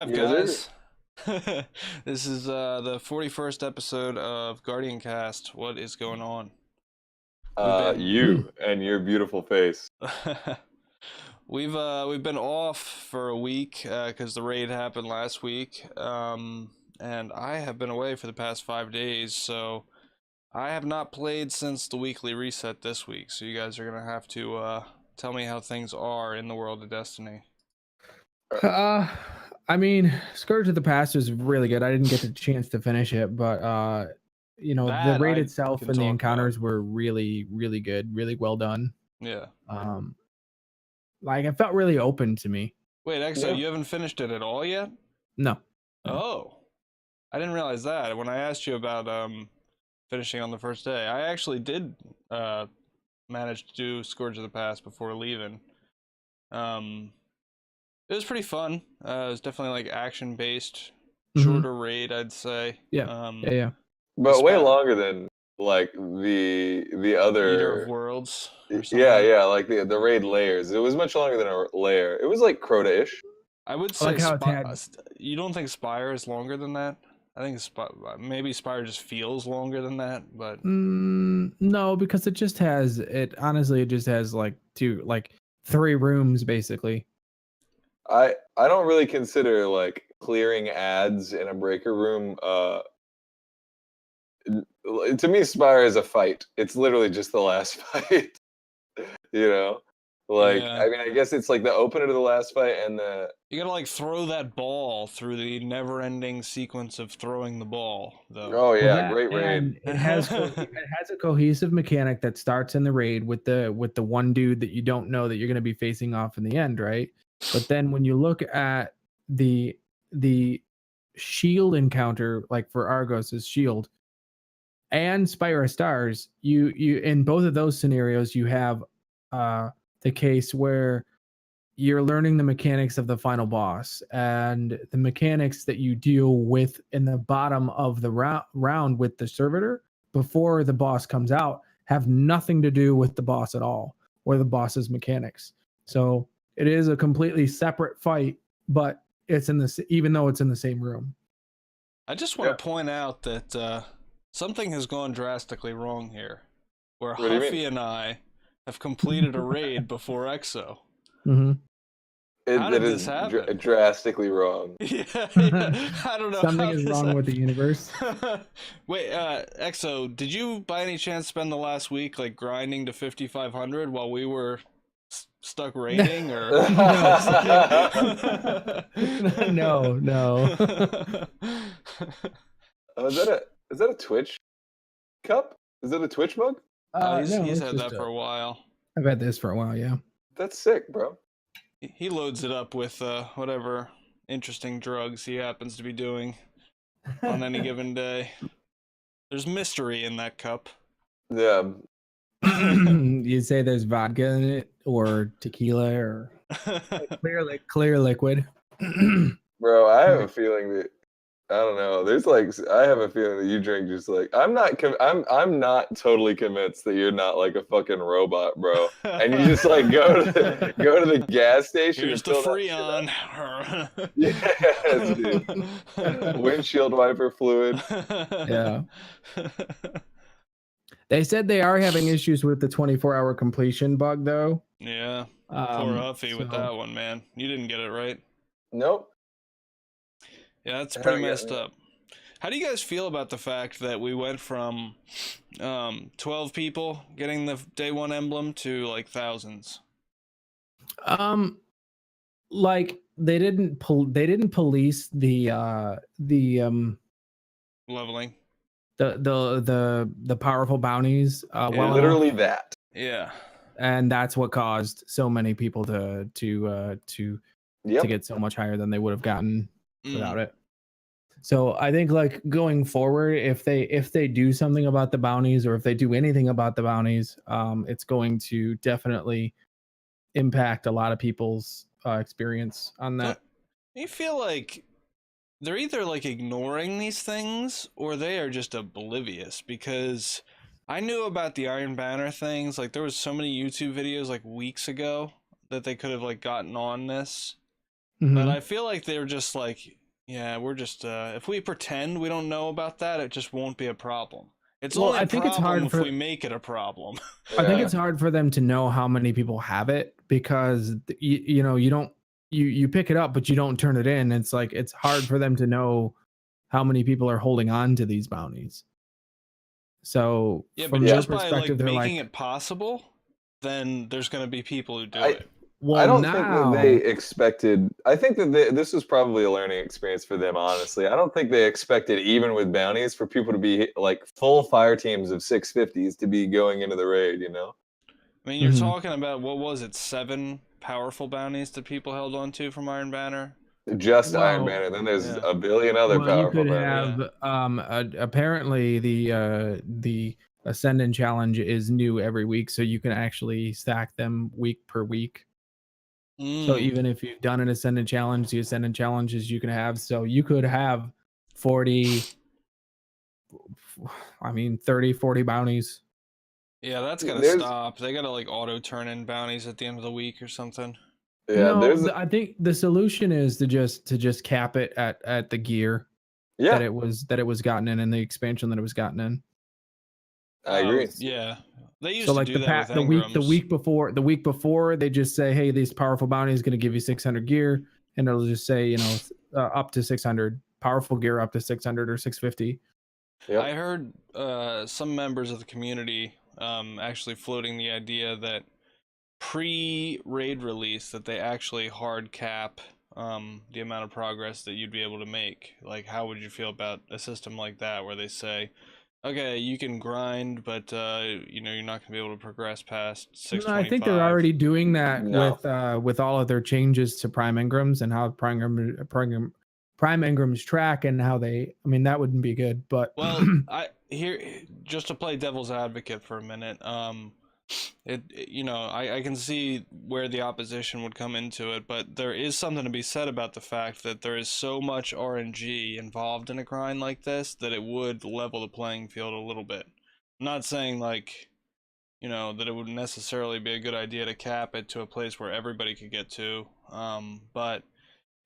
Up, Yes, guys? This is the 41st episode of GuardianCast. What is going on? We've been you and your beautiful face. we've been off for a week because the raid happened last week, and I have been away for the past 5 days, so I have not played since the weekly reset this week. So you guys are gonna have to tell me how things are in the world of Destiny. Uh, I mean, Scourge of the Past was really good. I didn't get the chance to finish it, but the That raid I itself can and the talk about. encounters were really, really good, really well done. Yeah. Um, like it felt really open to me. Wait, Exo, Yeah. you haven't finished it at all yet? No. Oh, I didn't realize that. When I asked you about finishing on the first day, I actually did manage to do Scourge of the Past before leaving. Um, it was pretty fun. It was definitely like action based, shorter raid, I'd say. Yeah. Yeah. But way longer than like the Eater of other. Worlds or something. Yeah, like the raid layers. It was much longer than a layer. It was like Crota-ish. I would I say like how it's had. You don't think Spire is longer than that? I think maybe Spire just feels longer than that, but No, because it just has it. Honestly, it just has like three rooms basically. I don't really consider like clearing ads in a breaker room. To me, Spire is a fight. It's literally just the last fight. You know, like yeah. I mean, I guess it's like the opener to the last fight and the. You gotta like throw that ball through the never-ending sequence of throwing the ball, though. Oh Well, yeah, that, great raid. and it has a cohesive mechanic that starts in the raid with the one dude that you don't know that you're going to be facing off in the end, right? But then when you look at the shield encounter, like for Argos's shield and Spire of Stars, you in both of those scenarios you have the case where you're learning the mechanics of the final boss, and the mechanics that you deal with in the bottom of the round with the servitor before the boss comes out have nothing to do with the boss at all or the boss's mechanics. So it is a completely separate fight, but it's in this, even though it's in the same room. I just want to point out that something has gone drastically wrong here, where What do you mean? Huffy and I have completed a raid before Exo. Mm-hmm. How did this happen? Drastically wrong. Yeah, I don't know. Something is wrong with the universe. Wait, Exo, did you by any chance spend the last week like grinding to 5,500 while we were stuck raiding, or no. Oh, is that a Twitch cup? Is that a Twitch mug? He's had that for a while. I've had this for a while, yeah. That's sick, bro. He loads it up with whatever interesting drugs he happens to be doing on any given day. There's mystery in that cup. Yeah. You say there's vodka in it, or tequila, or clear liquid. Bro, I have a feeling that I don't know. I have a feeling that you drink just like I'm not totally convinced that you're not like a fucking robot, bro. And you just like go to the gas station. Here's and the fill Freon. Yes, dude. Windshield wiper fluid. Yeah. They said they are having issues with the 24-hour completion bug, though. Yeah. Poor Huffy with that one, man. You didn't get it right. Nope. Yeah, that's pretty messed up. How do you guys feel about the fact that we went from 12 people getting the day one emblem to like thousands? Like they didn't police the leveling, the powerful bounties literally that. Yeah. And that's what caused so many people to get so much higher than they would have gotten without it. So I think like going forward, if they do something about the bounties, or if they do anything about the bounties, it's going to definitely impact a lot of people's experience on that. You feel like they're either like ignoring these things or they are just oblivious, because I knew about the Iron Banner things. Like there was so many YouTube videos like weeks ago that they could have like gotten on this, But I feel like they're just like, yeah, we're just if we pretend we don't know about that, it just won't be a problem. It's Well, only I a think it's problem hard if for we make it a problem. I think Yeah. it's hard for them to know how many people have it because you know you don't you pick it up but you don't turn it in. It's like it's hard for them to know how many people are holding on to these bounties. So Yeah, but from their just by like perspective, they're making like, it possible, then there's going to be people who do I it. I well, don't think that they now expected. I think that this was probably a learning experience for them. Honestly, I don't think they expected, even with bounties, for people to be like full fire teams of 650s to be going into the raid. You know, I mean, you're Mhm. talking about, what was it, 7 powerful bounties that people held on to from Iron Banner? just Iron Well, Banner. Then there's Yeah. a billion other well, you powerful could bounties. have apparently the Ascendant challenge is new every week, so you can actually stack them week per week. So Mm. even if you've done an Ascendant challenge, the Ascendant challenges you can have. So you could have 40, I mean 30, 40 bounties. Yeah, that's got to There's stop. They got to like auto turn in bounties at the end of the week or something. yeah, No, there's I think the solution is to just cap it at the gear yeah, that it was gotten in and the expansion that it was gotten in. I agree. Yeah. They used So to like do that with the Engrams. week before they just say, hey, these powerful bounty is going to give you 600 gear, and it'll just say, you know, up to 600 powerful gear, up to 600 or 650. Yep. I heard some members of the community actually floating the idea that pre-raid release that they actually hard cap the amount of progress that you'd be able to make. Like, how would you feel about a system like that where they say, okay, you can grind, but you know, you're not going to be able to progress past No, I think they're 625. already doing that No. with all of their changes to prime engrams and how prime engrams track and how they. I mean, that wouldn't be good, but Well, I here just to play devil's advocate for a minute. You know, I can see where the opposition would come into it, but there is something to be said about the fact that there is so much RNG involved in a grind like this that it would level the playing field a little bit. I'm not saying like, you know, that it would necessarily be a good idea to cap it to a place where everybody could get to. But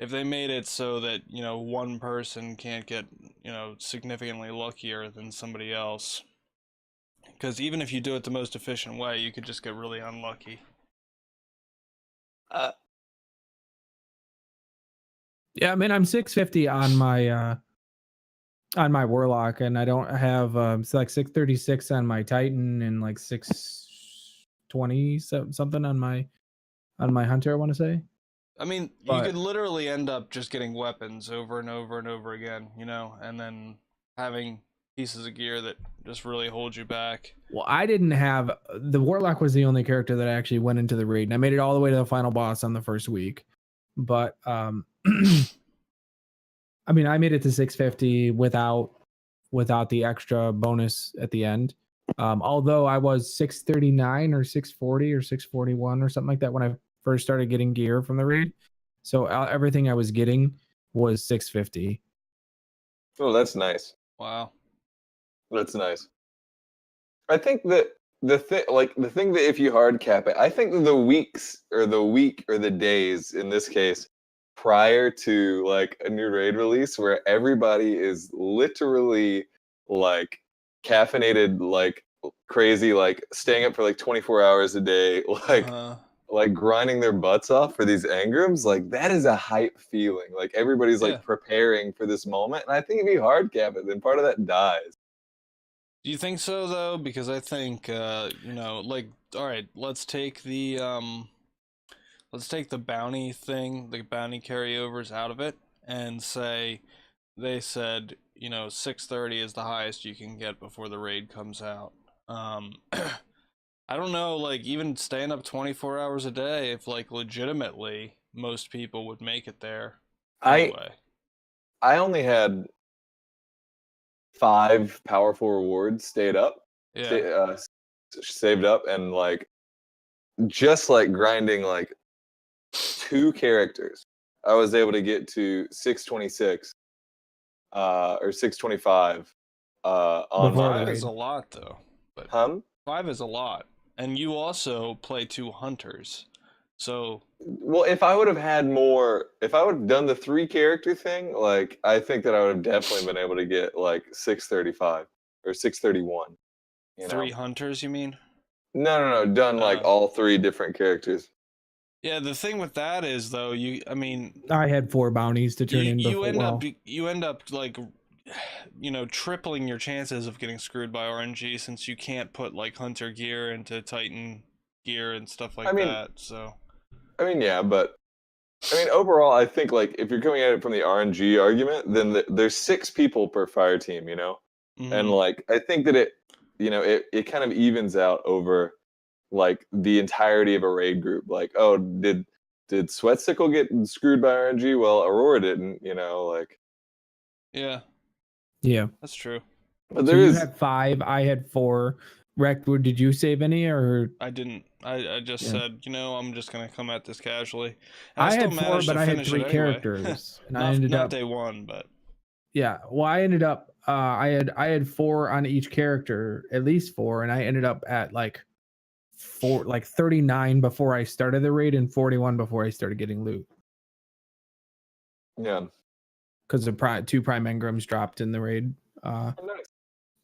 if they made it so that, you know, one person can't get, you know, significantly luckier than somebody else, because even if you do it the most efficient way, you could just get really unlucky. yeah, I mean, I'm 650 on my warlock, and I don't have it's like 636 on my titan and like 620 something on my hunter, I want to say. I mean, you But could literally end up just getting weapons over and over and over again, you know, and then having pieces of gear that just really hold you back. well, I didn't have the warlock was the only character that actually went into the raid, and I made it all the way to the final boss on the first week. But I mean, I made it to 650 without the extra bonus at the end. Although I was 639 or 640 or 641 or something like that when I first started getting gear from the raid. So everything I was getting was 650. Oh, that's nice. Wow. That's nice. I think that the thing that if you hard cap it, I think that the weeks or the week or the days in this case prior to like a new raid release where everybody is literally like caffeinated like crazy, like staying up for like 24 hours a day, Uh-huh. like grinding their butts off for these engrams, like that is a hype feeling. Like everybody's Yeah. like preparing for this moment. And I think if you hard cap it, then part of that dies. Do you think so though? Because I think you know, like, all right, let's take the bounty thing, the bounty carryovers out of it, and say they said, you know, 630 is the highest you can get before the raid comes out. I don't know, like, even staying up 24 hours a day, if like legitimately most people would make it there I anyway. I only had 5 powerful rewards stayed up, Yeah. saved up, and like just like grinding like 2 characters, I was able to get to 626 or 625 on Before the Five my is raid. a lot though, but hum. 5 is a lot. And you also play 2 hunters. So Well, if I would have had more, if I would have done the 3 character thing, like I think that I would have definitely been able to get like 635 or 631. You 3 know? hunters, you mean? No. Done like Uh, all 3 different characters. yeah, the thing with that is though, I mean, I had 4 bounties to turn in you before. end up like, tripling your chances of getting screwed by RNG since you can't put like hunter gear into Titan gear and stuff like I mean, that. So yeah, but I mean, overall, I think like if you're coming at it from the RNG argument, then there's 6 people per fire team, you know, and mhm. like I think that it kind of evens out over like the entirety of a raid group. Like, oh, did Sweatsickle get screwed by RNG? Well, Aurora didn't, you know, like. Yeah, Yeah. that's true. But So there you is, had 5, I had 4. Recked, did you save any or? I didn't. I just Yeah. said, I'm just gonna come at this casually, and I I still had 4, managed but to I had finish 3 it anyway. characters, and I ended Not up. day one, but Yeah, well, I ended up. I had 4 on each character, at least 4, and I ended up at like 39 before I started the raid and 41 before I started getting loot yeah. because the 2 prime engrams dropped in the raid Nice.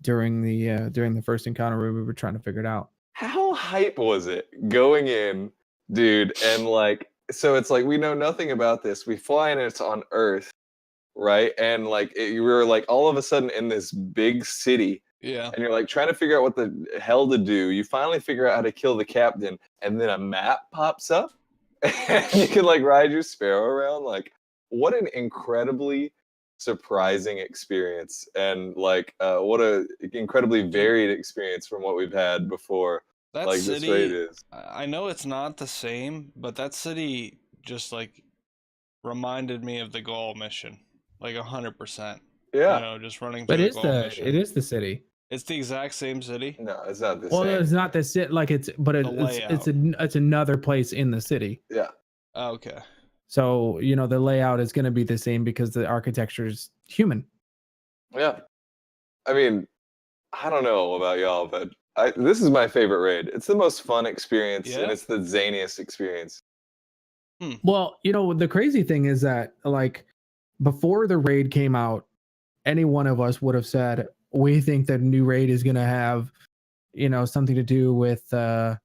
during the first encounter where we were trying to figure it out. How hype was it going in, dude? And like, so it's like we know nothing about this. We fly and it's on Earth, right? And like, you were like all of a sudden in this big city, yeah, and you're like trying to figure out what the hell to do. You finally figure out how to kill the captain, and then a map pops up, and you can like ride your sparrow around. Like, what an incredibly surprising experience, and like, what a incredibly dude, varied experience from what we've had before. that Like this raid city. is. I know it's not the same, but that city just like reminded me of the Gaul mission, like 100%. Yeah. Just running But through the Gaul mission. it is the city. It's the exact same city. No, it's not the Well, same. it's not the city, like it's another place in the city. Yeah. Okay. So the layout is going to be the same because the architecture is human. Yeah. I mean, I don't know about y'all, but this is my favorite raid. It's the most fun experience, and Yeah? it's the zaniest experience. Well, the crazy thing is that like before the raid came out, any one of us would have said we think that new raid is going to have something to do with the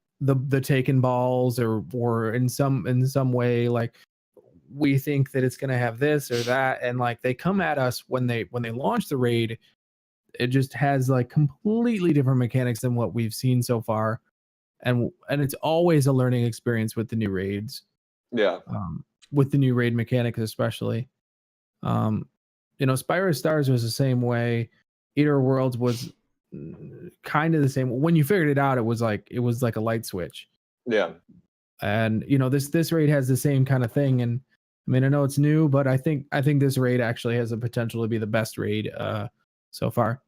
taken balls or in some way, like we think that it's going to have this or that, and like they come at us when they launch the raid, it just has like completely different mechanics than what we've seen so far, and it's always a learning experience with the new raids. Yeah. With the new raid mechanics especially. Spyro Stars was the same way. Eater Worlds was kind of the same. When you figured it out, it was like a light switch. Yeah. And this raid has the same kind of thing. And I mean, I know it's new, but I think this raid actually has the potential to be the best raid so far.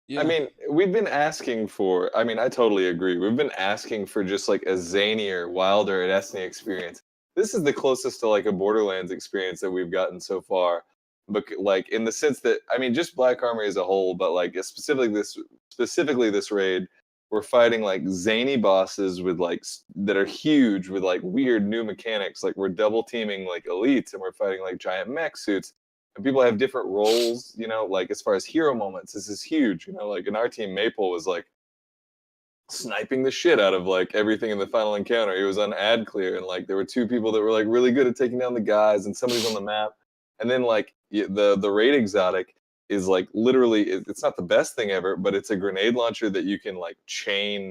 Yeah. I mean, we've been asking for, I mean, I totally agree. We've been asking for just like a zanier, wilder, and Destiny experience. This is the closest to like a Borderlands experience that we've gotten so far. But like in the sense that, I mean, just Black Armory as a whole, but like specifically this raid, we're fighting like zany bosses with like that are huge with like weird new mechanics. Like we're double teaming like elites, and we're fighting like giant mech suits. And people have different roles, like as far as hero moments, this is huge. Like in our team, Maple was like sniping the shit out of like everything in the final encounter. He was on ad clear, and like there were 2 people that were like really good at taking down the guys, and somebody's on the map. And then like the raid exotic is like literally, it's not the best thing ever, but it's a grenade launcher that you can like chain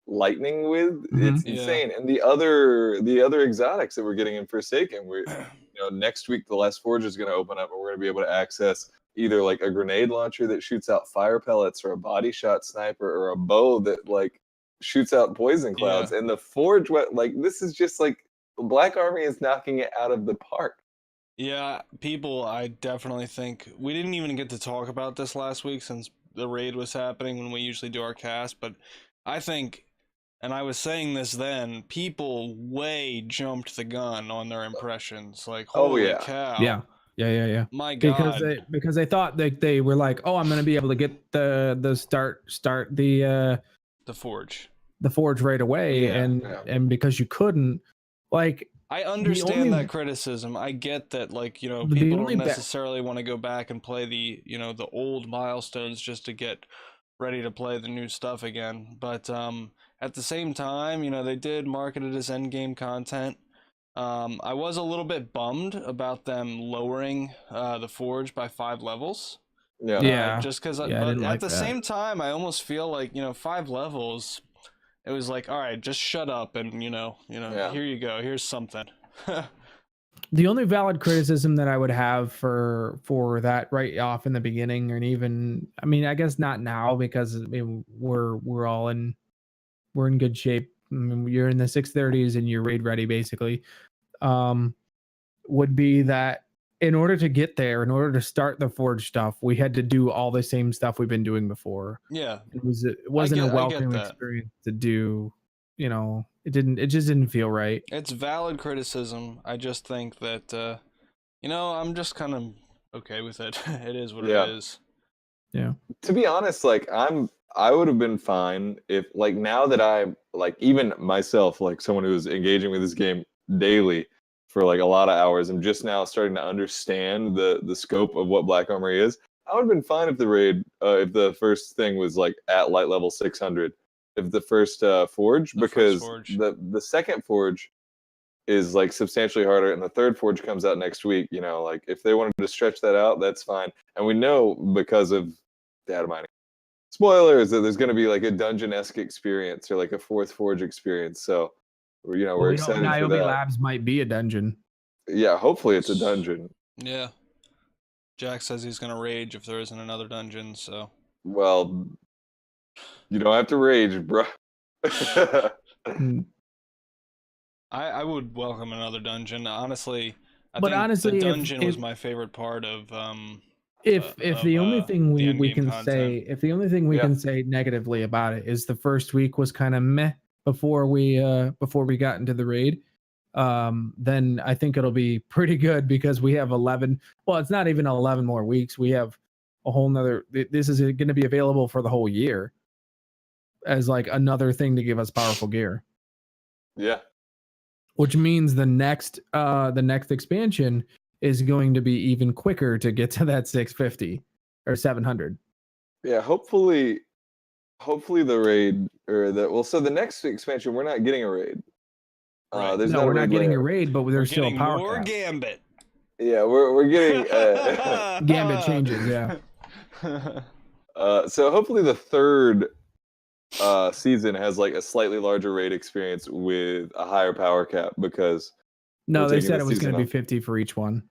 lightning with. It's insane. And the other exotics that we're getting in Forsaken, we're next week the Last Forge is going to open up, and we're going to be able to access either like a grenade launcher that shoots out fire pellets, or a body shot sniper, or a bow that like shoots out poison clouds. And the Forge, like this is just like Black Army is knocking it out of the park. Yeah, people, I definitely think we didn't even get to talk about this last week since the raid was happening when we usually do our cast, but I think, and I was saying this then, people way jumped the gun on their impressions. Like, holy cow. Yeah. My God. Because they thought that they were like, oh, I'm going to be able to get the start the Forge. The Forge right away, and because you couldn't, Like I the understand only that criticism. I get that, like, you know, the people only don't ba- necessarily want to go back and play the, you know, the old milestones just to get ready to play the new stuff again. But at the same time, you know, they did market it as endgame content. I was a little bit bummed about them lowering the Forge by 5 levels. Yeah. yeah Just because, yeah I but didn't at like the that. same time, I almost feel like, you know, 5 levels. It was like, all right, just shut up and Yeah. here you go, here's something. The only valid criticism that I would have for that right off in the beginning, and even I mean, I guess not now because I mean, we're in good shape. I mean, you're in the 630s and you're raid ready basically. Um, would be that in order to get there, in order to start the Forge stuff, we had to do all the same stuff we've been doing before. Yeah, It wasn't a I get welcome that. experience to do. You know, it just didn't feel right. It's valid criticism. I just think that you know, I'm just kind of okay with it. It is what it Yeah. is. Yeah. To be honest, like I would have been fine if, like, now that I'm like, even myself, like someone who is engaging with this game daily for like a lot of hours, I'm just now starting to understand the scope of what Black Armory is. I would have been fine if the raid, if the first thing was like at light level 600, if the first forge, The first because Forge. the second forge is like substantially harder, and the third forge comes out next week. You know, like if they wanted to stretch that out, that's fine. And we know because of data mining, spoilers, that there's going to be like a dungeon-esque experience or like a fourth forge experience. So you know, Well, we're we know excited for Niobe that. Labs might be a dungeon. Yeah, hopefully it's a dungeon. Yeah. Jack says he's gonna rage if there isn't another dungeon, so Well, you don't have to rage, bro. Mm. I would welcome another dungeon. Honestly, I But think the honestly, dungeon was my favorite part of if the only thing the we endgame can content. say if the only thing we Yeah. can say negatively about it is the first week was kind of meh before we got into the raid, then I think it'll be pretty good because we have 11, well, it's not even 11 more weeks. We have a whole nother, this is going to be available for the whole year as like another thing to give us powerful gear, Yeah. which means the next expansion is going to be even quicker to get to that 650 or 700. Yeah, hopefully the raid, or the, well, so the next expansion we're not getting a raid. Right. There's No, not we're a not raid getting a layout. raid, but We're there's still a getting power more cap. Gambit. Yeah, we're getting Gambit changes, yeah. so hopefully the third season has like a slightly larger raid experience with a higher power cap, because we're No, they taking said the it was going season to be up. 50 for each one.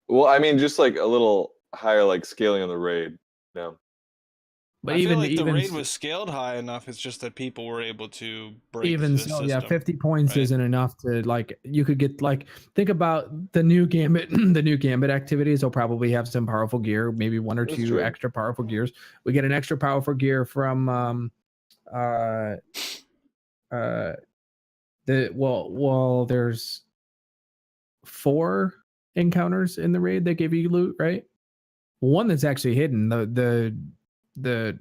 Well, I mean, just like a little higher, like scaling on the raid. No. But I feel like the even raid was scaled high enough. It's just that people were able to break even the so, system. yeah, 50 points right? isn't enough to, like, you could get, like, think about the new Gambit the new Gambit activities will probably have some powerful gear, maybe one or That's two true. extra powerful gears. We get an extra powerful gear from there's 4 encounters in the raid that give you loot, right? One that's actually hidden, the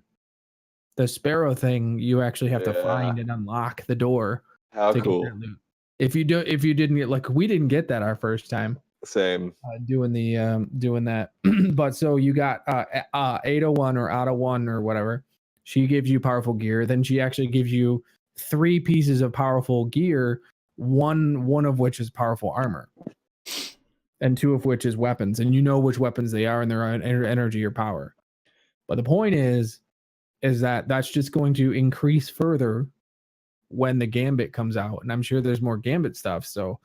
sparrow thing, you actually have to find and unlock the door How to get cool. that loot. If you didn't get, like, we didn't get that our first time Same. doing that. But so you got 801 or out of 1 or whatever. She gives you powerful gear. Then she actually gives you 3 pieces of powerful gear, one of which is powerful armor, and 2 of which is weapons. And you know which weapons they are and their energy or power. But the point is that that's just going to increase further when the Gambit comes out. And I'm sure there's more Gambit stuff. So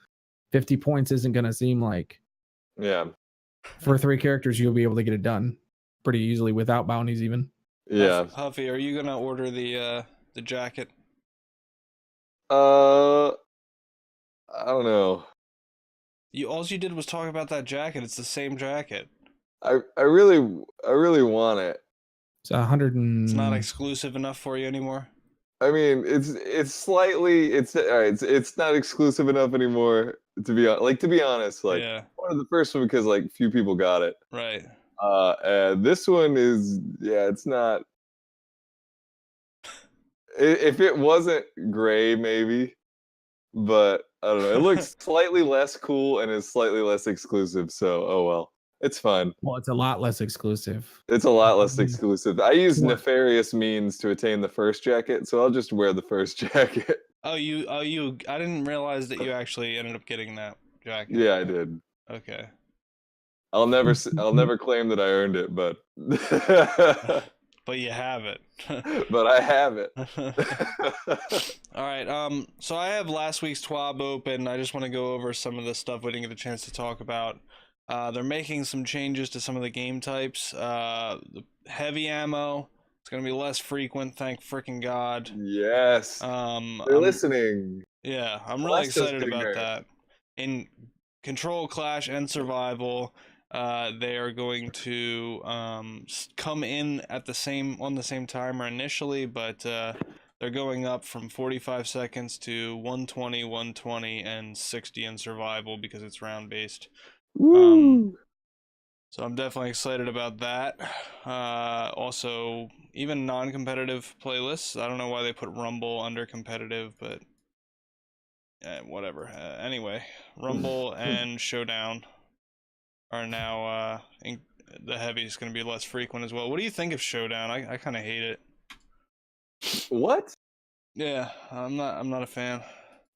50 points isn't going to seem like, Yeah. for 3 characters, you'll be able to get it done pretty easily without bounties even. Yeah. Huffy, are you gonna order the jacket? I don't know. All you did was talk about that jacket. It's the same jacket. I really want it. It's 100 and It's not exclusive enough for you anymore. I mean, it's slightly, it's all right. It's not exclusive enough anymore, to be honest. Like, Yeah. one of the first one, because like few people got it. Right. This one is, yeah, it's not. If it wasn't gray, maybe, but I don't know. It looks slightly less cool and is slightly less exclusive. So, oh well, it's fine. Well, it's a lot less exclusive. It's a lot less exclusive. I use What? nefarious means to attain the first jacket, so I'll just wear the first jacket. I didn't realize that you actually ended up getting that jacket. Yeah, I did. Okay. I'll never claim that I earned it, but But you have it. but I have it. All right. So I have last week's TWAB open. I just want to go over some of the stuff we didn't get a chance to talk about. They're making some changes to some of the game types. The heavy ammo, it's gonna be less frequent. Thank freaking God. Yes. They're listening. Yeah, I'm really Last is excited getting about there. that. In Control, Clash, and Survival, they are going to come in at on the same timer initially, but they're going up from 45 seconds to 120, 120, and 60 in Survival because it's round based. Woo! So I'm definitely excited about that. Also, even non-competitive playlists. I don't know why they put Rumble under competitive, but whatever. Anyway, Rumble and Showdown are now the heavy is going to be less frequent as well. What do you think of Showdown? I kind of hate it. What? Yeah, I'm not a fan.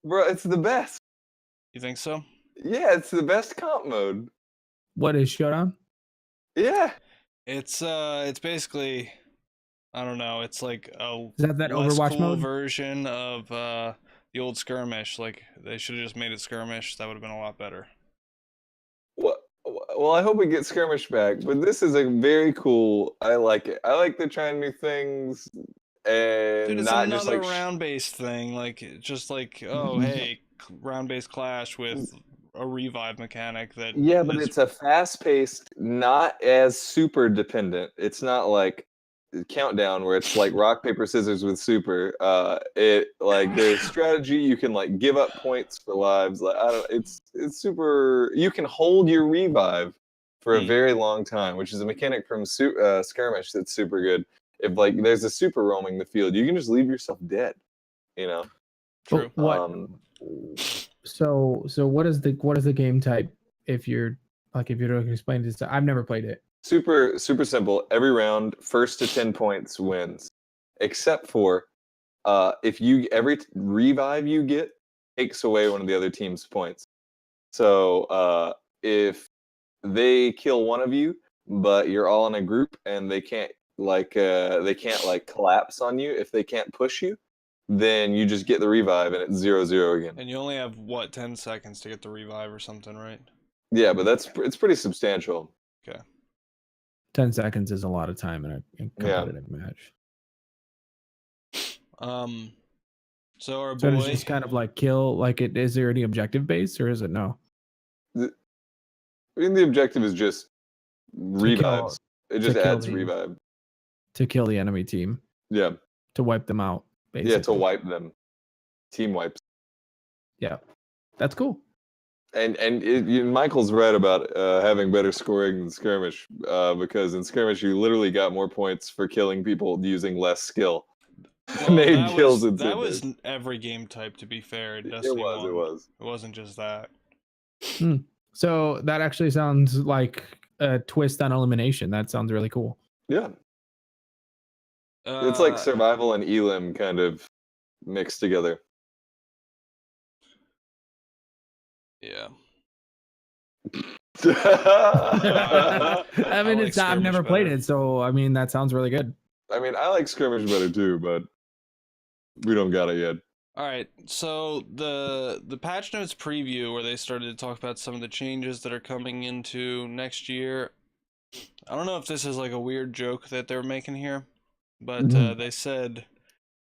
Bro, it's the best. You think so? Yeah, it's the best comp mode. What is Showdown? Yeah. It's basically, I don't know. It's like a Is that less Overwatch cool mode? version of the old skirmish. Like they should have just made it skirmish. That would have been a lot better. Well, I hope we get skirmish back, but this is a very cool. I like it. I like the trying new things and Dude, it's not just another like round-based thing. Like just like, oh hey, round-based clash with a revive mechanic that yeah, but is it's a fast-paced, not as super dependent. It's not like Countdown where it's like rock paper scissors with super. It like there's strategy. You can like give up points for lives. Like I don't. It's super. You can hold your revive for a very long time, which is a mechanic from skirmish that's super good. If like there's a super roaming the field, you can just leave yourself dead. You know. true. What? So what is the game type? If you're to explain this, I've never played it. Super simple. Every round, first to 10 points wins, except for if you every revive you get takes away one of the other team's points. So if they kill one of you, but you're all in a group and they can't collapse on you if they can't push you, then you just get the revive and it's 0-0 again. And you only have what 10 seconds to get the revive or something, right? Yeah, but it's pretty substantial. Okay. 10 seconds is a lot of time in a competitive match. So our So boy, it's just kind of like kill. Like, is there any objective base or is it no? I mean, the objective is just revives. It just adds revive. To kill the enemy team. Yeah. To wipe them out, basically. Yeah, to wipe them. Team wipes. Yeah. That's cool. And Michael's right about having better scoring than skirmish because in skirmish you literally got more points for killing people using less skill. well, kills that was every game type, to be fair. In Destiny it 1. was. It wasn't just that. So that actually sounds like a twist on elimination. That sounds really cool. Yeah. It's like survival and elim kind of mixed together. Yeah. I mean, I've never played it, so I mean that sounds really good. I mean, I like skirmish better too, but we don't got it yet. All right, so the patch notes preview where they started to talk about some of the changes that are coming into next year. I don't know if this is like a weird joke that they're making here, but they said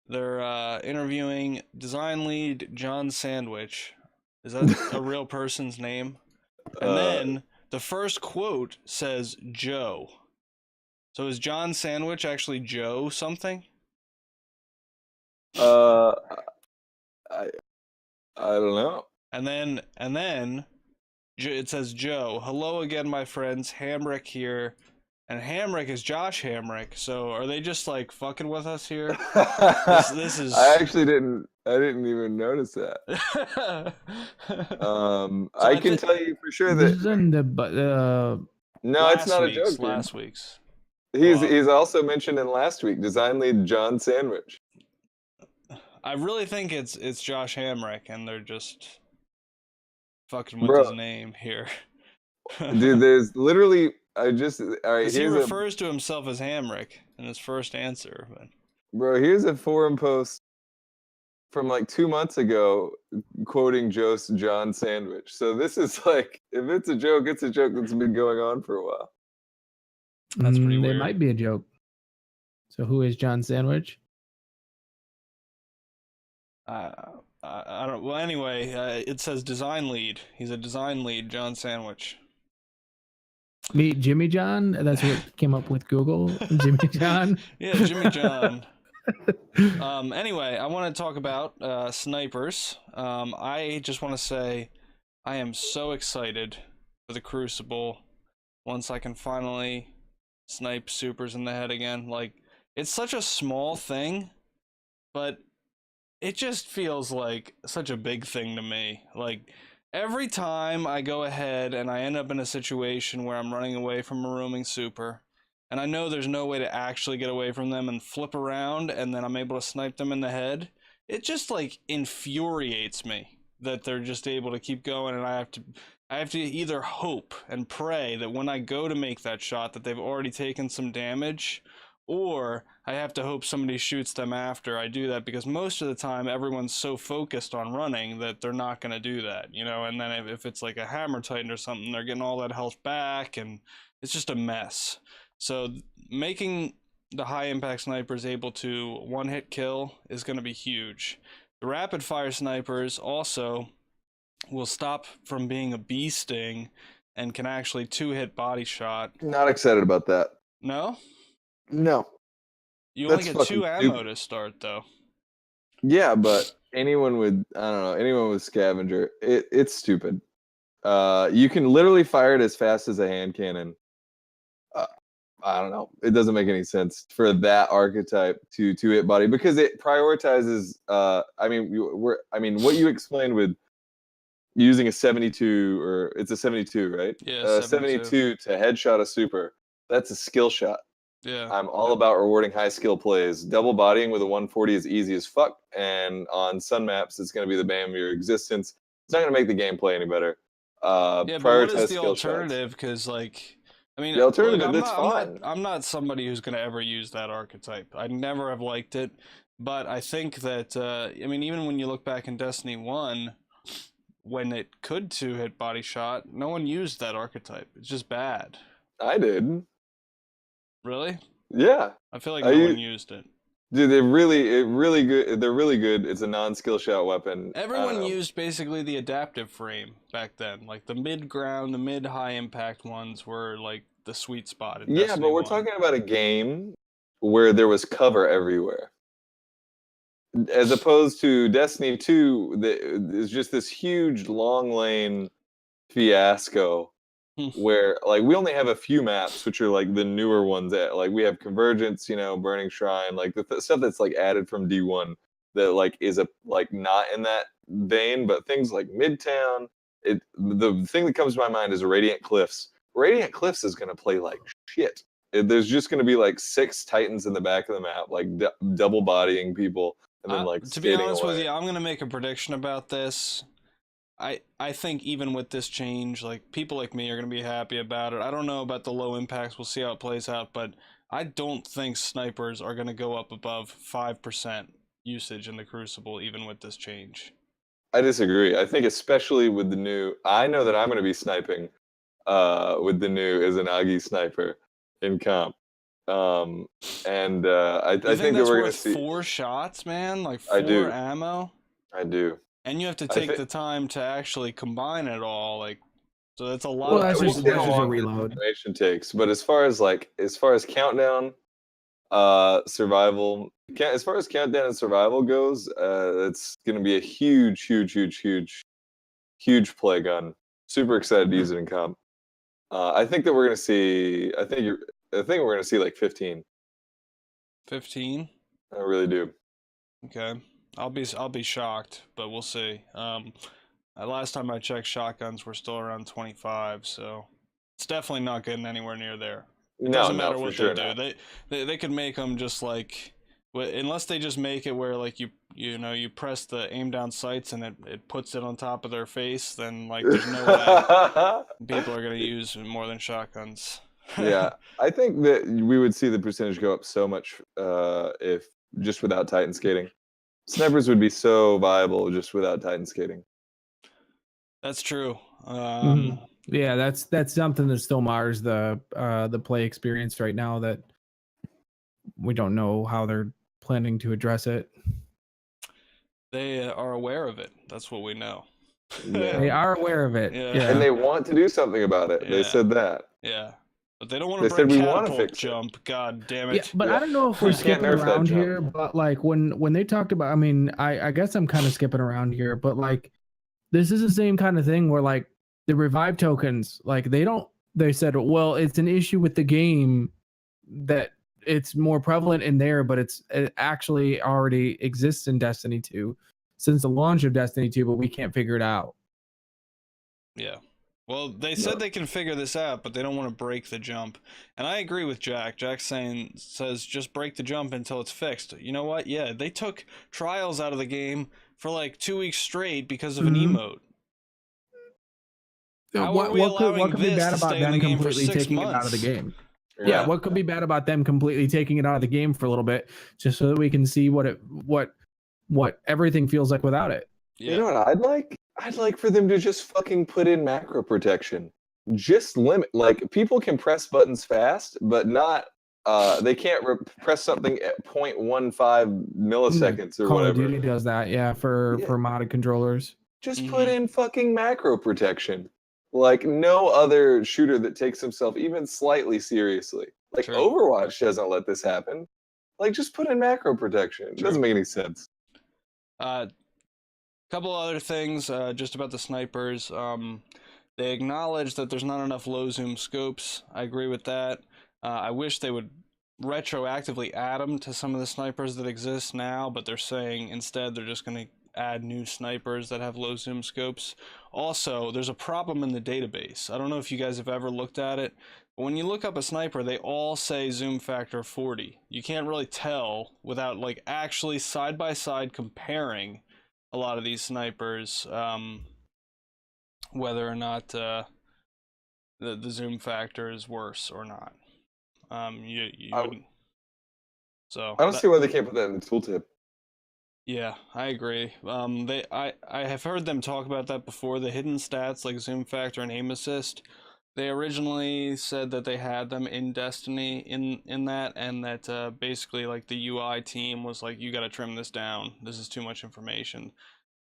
they're interviewing design lead John Sandwich. Is that a real person's name? And then the first quote says Joe. So is John Sandwich actually Joe something? I don't know. And then it says Joe. Hello again, my friends. Hamrick here. and Hamrick is Josh Hamrick. So are they just like fucking with us here? This is. I actually didn't. I didn't even notice that. I can tell you for sure This that is in the no, it's not a joke, dude. Last week's. He's also mentioned in last week. Design lead John Sandwich. I really think it's Josh Hamrick, and they're just fucking with his name here. Dude, there's literally all right. He refers to himself as Hamrick in his first answer, but bro, here's a forum post from like 2 months ago quoting John Sandwich. So this is like, if it's a joke that's been going on for a while. That's pretty weird. It might be a joke. So who is John Sandwich? I don't. Well, anyway, it says design lead. He's a design lead, John Sandwich. Meet Jimmy John. That's what came up with Google. Jimmy John. Yeah, Jimmy John. Anyway, I want to talk about snipers. I just want to say I am so excited for the Crucible once I can finally snipe supers in the head again. Like, it's such a small thing, but it just feels like such a big thing to me. Like, every time I go ahead and I end up in a situation where I'm running away from a roaming super, and I know there's no way to actually get away from them and flip around, and then I'm able to snipe them in the head, it just, like, infuriates me that they're just able to keep going, and I have to either hope and pray that when I go to make that shot that they've already taken some damage, or I have to hope somebody shoots them after I do that, because most of the time everyone's so focused on running that they're not going to do that, you know. And then if it's like a hammer titan or something, they're getting all that health back, and it's just a mess. So making the high impact snipers able to one hit kill is going to be huge. The rapid fire snipers also will stop from being a bee sting and can actually 2-hit body shot. Not excited about that. No? No. You only get 2 ammo to start, though. Yeah, but anyone with scavenger, it's stupid. You can literally fire it as fast as a hand cannon. I don't know. It doesn't make any sense for that archetype to hit body, because it prioritizes. What you explained with using a 72, or it's a 72, right? Yeah, 72 to headshot a super. That's a skill shot. Yeah. I'm all about rewarding high skill plays. Double bodying with a 140 is easy as fuck, and on sun maps, it's going to be the bane of your existence. It's not going to make the gameplay any better. Yeah, but what is the alternative? Because, like, I mean, the alternative, fine. I'm not somebody who's going to ever use that archetype. I never have liked it, but I think that, even when you look back in Destiny 1, when it could 2-hit body shot, no one used that archetype. It's just bad. I did. Really? Yeah. I feel like no one used it. Dude, they're really good. They're really good. It's a non-skill shot weapon. Everyone used basically the adaptive frame back then. Like the mid-ground, the mid-high impact ones were like the sweet spot. Yeah, but we're talking about a game where there was cover everywhere. As opposed to Destiny 2, there's just this huge long lane fiasco where, like, we only have a few maps, which are like the newer ones. Like, we have Convergence, Burning Shrine, like the stuff that's like added from D1 that like is not in that vein. But things like Midtown, the thing that comes to my mind is Radiant Cliffs. Radiant Cliffs is gonna play like shit. There's just gonna be like 6 Titans in the back of the map, like double bodying people, and then like to be honest with you, I'm gonna make a prediction about this. I think even with this change, like, people like me are going to be happy about it. I don't know about the low impacts. We'll see how it plays out, but I don't think snipers are going to go up above 5% usage in the Crucible, even with this change. I disagree. I think especially with the new, I know that I'm going to be sniping with the new Izanagi sniper in comp. I think that we're going to see 4 shots, man? Like 4 ammo? I do. And you have to take the time to actually combine it all, like, so that's a lot. Well, that's just a reload. Information takes, but as far as countdown, survival, as far as countdown and survival goes, it's going to be a huge play gun. Super excited to use it in comp. I think that we're going to see. I think I think we're gonna see like 15. 15. I really do. Okay, I'll be shocked, but we'll see. Last time I checked, shotguns were still around 25, so it's definitely not getting anywhere near there. It doesn't matter for what sure they do. not. They could make them just like, unless they just make it where like you press the aim down sights and it puts it on top of their face, then like there's no way people are gonna use more than shotguns. Yeah, I think that we would see the percentage go up so much if just without Titan skating. Snipers would be so viable just without Titan skating. That's true. Yeah, that's something that still mars the play experience right now, that we don't know how they're planning to address it. They are aware of it. That's what we know. Yeah. They are aware of it. Yeah. Yeah. And they want to do something about it. They Yeah. said that. Yeah. But they don't want They to said bring we wanna catapult fix it. jump. God damn Yeah, it. but Yeah. I don't know if we're You can't skipping nerf that around jump. here, but like when they talked about, I mean, I guess I'm kind of skipping around here, but like this is the same kind of thing where like the revive tokens, like they said, well, it's an issue with the game that it's more prevalent in there, but it actually already exists in Destiny 2 since the launch of Destiny 2, but we can't figure it out. Yeah. Well, they said they can figure this out, but they don't want to break the jump. And I agree with Jack. Jack says just break the jump until it's fixed. You know what? Yeah, they took trials out of the game for like 2 weeks straight because of an emote. How are we allowing what could be this bad to about stay in them the game for completely 6 taking it out of the months? game? Yeah, what could be bad about them completely taking it out of the game for a little bit, just so that we can see what everything feels like without it? Yeah. You know what I'd like? I'd like for them to just fucking put in macro protection. Just limit, like, people can press buttons fast, but not they can't press something at 0.15 milliseconds or Call whatever. of Duty does that, yeah, for modded controllers. Just put in fucking macro protection. Like no other shooter that takes himself even slightly seriously. Like True. Overwatch doesn't let this happen. Like just put in macro protection. It doesn't make any sense. Couple other things just about the snipers. They acknowledge that there's not enough low zoom scopes. I agree with that. I wish they would retroactively add them to some of the snipers that exist now, but they're saying instead they're just going to add new snipers that have low zoom scopes. Also, there's a problem in the database. I don't know if you guys have ever looked at it, but when you look up a sniper, they all say zoom factor 40. You can't really tell without like actually side by side comparing a lot of these snipers, whether or not the zoom factor is worse or not. You wouldn't. So I don't see why they can't put that in the tooltip. Yeah, I agree. I have heard them talk about that before. The hidden stats like zoom factor and aim assist. They originally said that they had them in Destiny in that, and that basically like the UI team was like, you got to trim this down. This is too much information.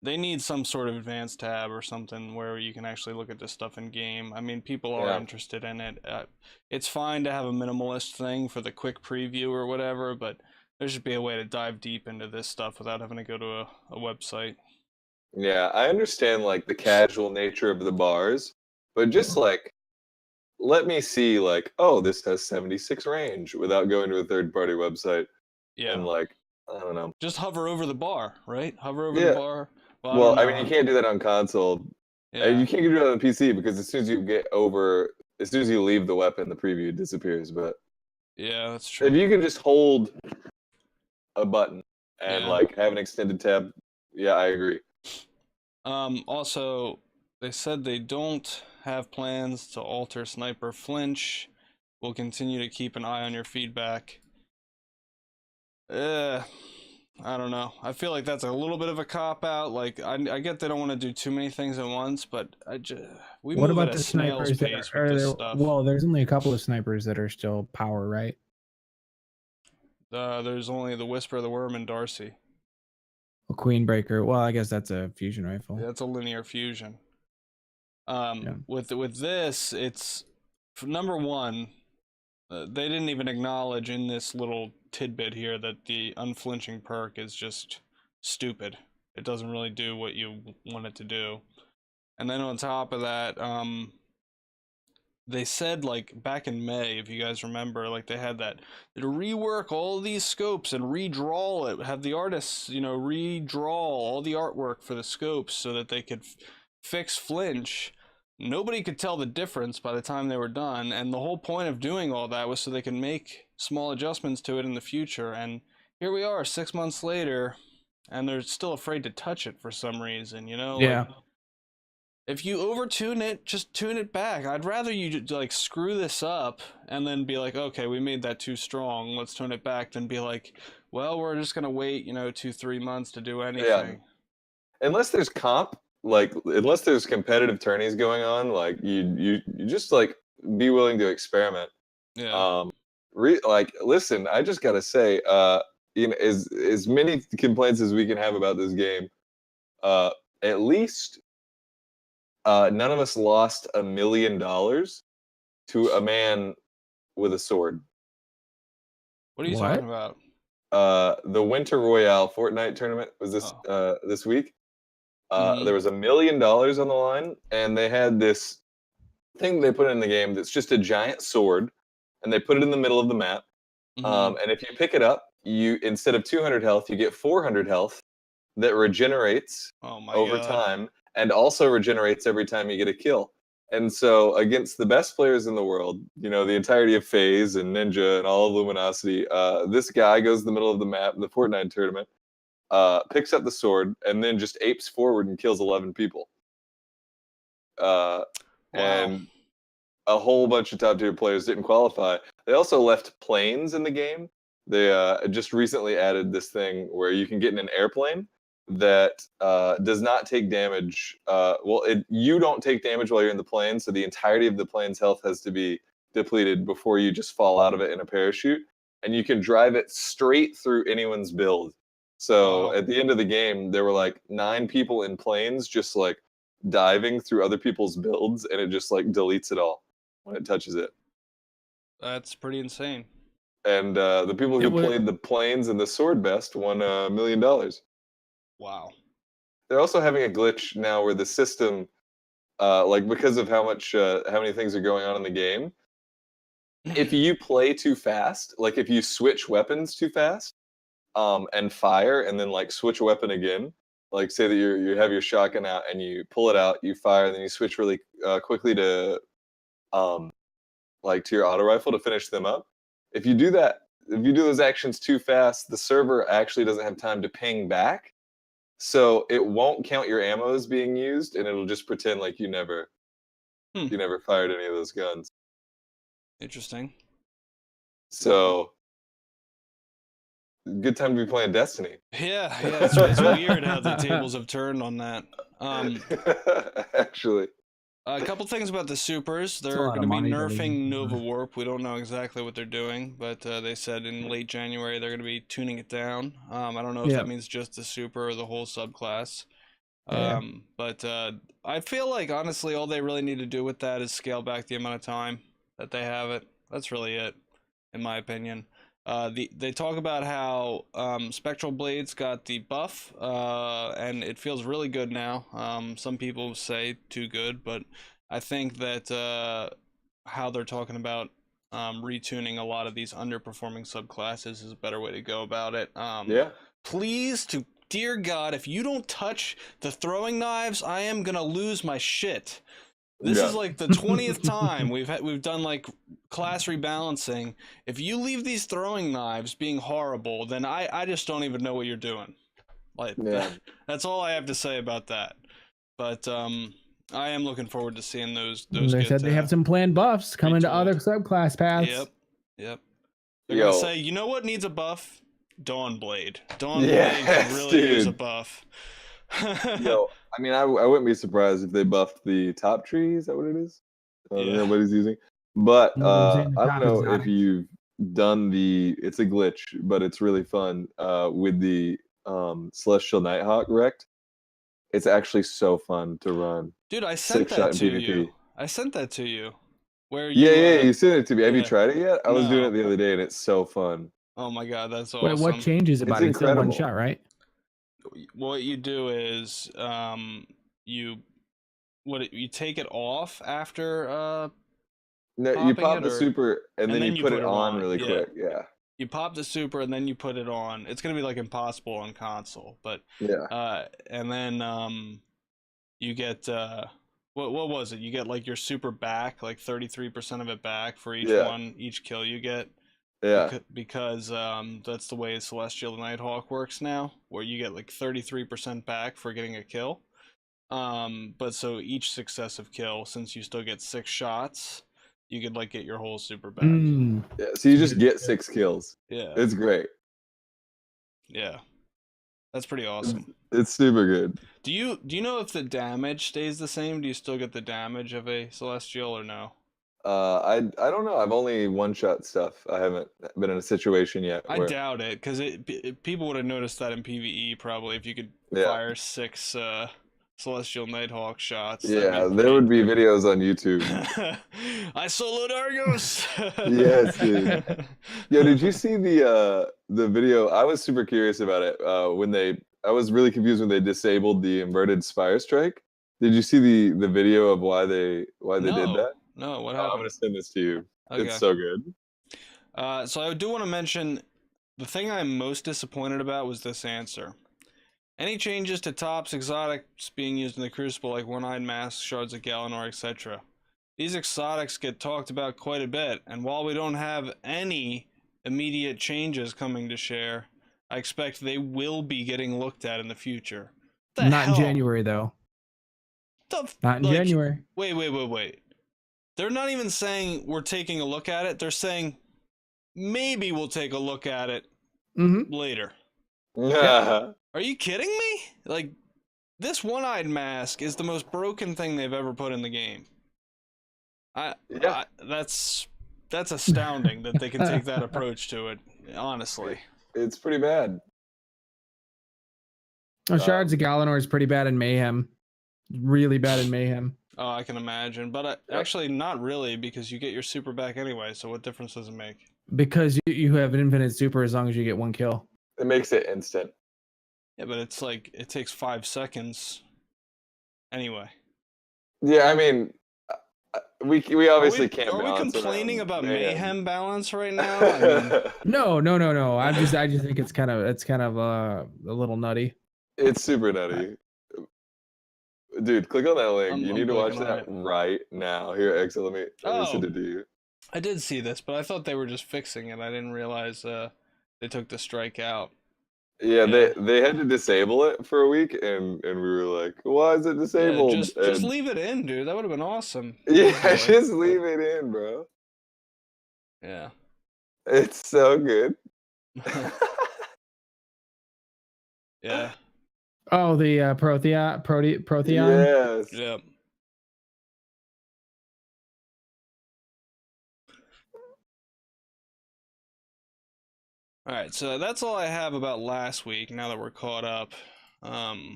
They need some sort of advanced tab or something where you can actually look at this stuff in game. I mean, people are interested in it. It's fine to have a minimalist thing for the quick preview or whatever, but there should be a way to dive deep into this stuff without having to go to a website. Yeah, I understand like the casual nature of the bars, but just like let me see like, oh, this has 76 range without going to a third-party website. Yeah. And like, I don't know. Just hover over the bar, right? Hover over the bar. Well, I mean, you can't do that on console. Yeah. You can't do that on PC because as soon as you leave the weapon, the preview disappears. But yeah, that's true. if you can just hold a button and like have an extended tab, yeah, I agree. Also, they said they don't have plans to alter sniper flinch. We'll continue to keep an eye on your feedback. I don't know. I feel like that's a little bit of a cop out. Like I get they don't want to do too many things at once, but we what move about at a the snail's snipers pace with this stuff. Well, there's only a couple of snipers that are still power, right? There's only the Whisper of the Worm and Darcy. A Queenbreaker. Well, I guess that's a fusion rifle. Yeah, that's a linear fusion. With this, it's number one. They didn't even acknowledge in this little tidbit here that the unflinching perk is just stupid. It doesn't really do what you want it to do. And then on top of that, they said like back in May, if you guys remember, like they had that to rework all these scopes and redraw it, have the artists, redraw all the artwork for the scopes so that they could fix flinch. Nobody could tell the difference by the time they were done, and the whole point of doing all that was so they can make small adjustments to it in the future. And here we are 6 months later, and they're still afraid to touch it for some reason, Yeah. like, if you overtune it, just tune it back. I'd rather you like screw this up and then be like, okay, we made that too strong, let's tune it back, than be like, well, we're just gonna wait 2-3 months to do anything. Unless there's unless there's competitive tourneys going on, like you just like be willing to experiment. Yeah. Listen, I just gotta say, as many complaints as we can have about this game, at least none of us lost $1 million to a man with a sword. What are you talking about? The Winter Royale Fortnite tournament was this week. There was $1 million on the line, and they had this thing they put in the game that's just a giant sword, and they put it in the middle of the map. And if you pick it up, you instead of 200 health, you get 400 health that regenerates over time, and also regenerates every time you get a kill. And so against the best players in the world, the entirety of FaZe and Ninja and all of Luminosity, this guy goes to the middle of the map, the Fortnite tournament, picks up the sword, and then just apes forward and kills 11 people. And a whole bunch of top tier players didn't qualify. They also left planes in the game. They just recently added this thing where you can get in an airplane that does not take damage. You don't take damage while you're in the plane, so the entirety of the plane's health has to be depleted before you just fall out of it in a parachute. And you can drive it straight through anyone's build. So at the end of the game, there were like 9 people in planes just like diving through other people's builds, and it just like deletes it all when it touches it. That's pretty insane. And the people who played the planes and the sword best won $1 million. Wow. They're also having a glitch now where the system, because of how many things are going on in the game, if you play too fast, like if you switch weapons too fast, and fire, and then like switch a weapon again, like say that you have your shotgun out and you pull it out, you fire, and then you switch really quickly to to your auto rifle to finish them up. If you do those actions too fast, the server actually doesn't have time to ping back, so it won't count your ammo as being used, and it'll just pretend like you never fired any of those guns. Interesting. So good time to be playing Destiny. Yeah, it's weird how the tables have turned on that. Actually, a couple things about the supers. They're going to be nerfing Nova Warp. We don't know exactly what they're doing, but they said in late January they're going to be tuning it down. I don't know if that means just the super or the whole subclass. But I feel like honestly all they really need to do with that is scale back the amount of time that they have it. That's really it, in my opinion. They talk about how Spectral Blades got the buff, and it feels really good now. Some people say too good, but I think that how they're talking about retuning a lot of these underperforming subclasses is a better way to go about it. Please, to dear God, if you don't touch the throwing knives, I am gonna lose my shit. This is like the 20th time we've done like class rebalancing. If you leave these throwing knives being horrible, then I just don't even know what you're doing. Like that's all I have to say about that. But I am looking forward to seeing those. They said they have some planned buffs coming to other subclass paths. Yep. They're gonna say, you know what needs a buff? Dawnblade. Dawnblade could really use a buff. I mean, I wouldn't be surprised if they buffed the top tree. Is that what it is? Nobody's using. But I don't know if you've done it's a glitch, but it's really fun with the Celestial Nighthawk Recked. It's actually so fun to run. Dude, I sent that to you. I sent that to you. Where you? You sent it to me. Have you tried it yet? I was doing it the other day, and it's so fun. Oh my God, that's awesome. Wait, what changes about it? It's still one shot, right? What you do is you take it off after No, you popping pop it, the or super and then you put it on really Yeah. quick. Yeah. You pop the super and then you put it on. It's gonna be like impossible on console, but Yeah. and then you get what was it? You get like your super back, like 33% of it back for Yeah. each kill you get. Yeah. Because that's the way Celestial Nighthawk works now, where you get like 33% back for getting a kill. But so each successive kill, since you still get 6 shots, you could like get your whole super back. Yeah. So you just get 6 kills. Yeah. It's great. Yeah. That's pretty awesome. It's super good. Do you know if the damage stays the same? Do you still get the damage of a Celestial or no? I don't know. I've only one-shot stuff. I haven't been in a situation yet I where doubt it, because people would have noticed that in PvE probably if you could Yeah. fire 6 Celestial Nighthawk shots. Yeah, there would be videos on YouTube. I soloed Argos. Yes, dude. Yeah, did you see the video? I was super curious about it. I was really confused when they disabled the inverted Spire Strike. Did you see the video of why they did that? No, what I'm happened? gonna send this to you. Okay. It's so good. So I do want to mention the thing I'm most disappointed about was this answer. Any changes to tops, exotics being used in the Crucible, like One-Eyed Mask, Shards of Galanor, etc. These exotics get talked about quite a bit, and while we don't have any immediate changes coming to share, I expect they will be getting looked at in the future. Not in January, though. Not in January. Wait. They're not even saying we're taking a look at it. They're saying maybe we'll take a look at it later. Yeah. Are you kidding me? Like, this One-Eyed Mask is the most broken thing they've ever put in the game. That's astounding that they can take that approach to it, honestly. It's pretty bad. Oh, Shards of Galanor is pretty bad in Mayhem. Really bad in Mayhem. Oh, I can imagine. But actually, not really, because you get your super back anyway, so what difference does it make? Because you have an infinite super as long as you get 1 kill. It makes it instant. Yeah, but it's like, it takes 5 seconds anyway. Yeah, I mean, we obviously can't. Are we complaining about Mayhem balance right now? I mean, No. I just think it's kind of a little nutty. It's super nutty. Dude, click on that link. You need to watch that right now. Here, Exit, let me send it to you. I did see this, but I thought they were just fixing it. I didn't realize they took the strike out. Yeah, they had to disable it for a week, and we were like, why is it disabled? Yeah, just leave it in, dude. That would have been awesome. Yeah, just leave it in, bro. Yeah. It's so good. Yeah. Oh, the Protheon? Yes. Yeah. All right, so that's all I have about last week. Now that we're caught up,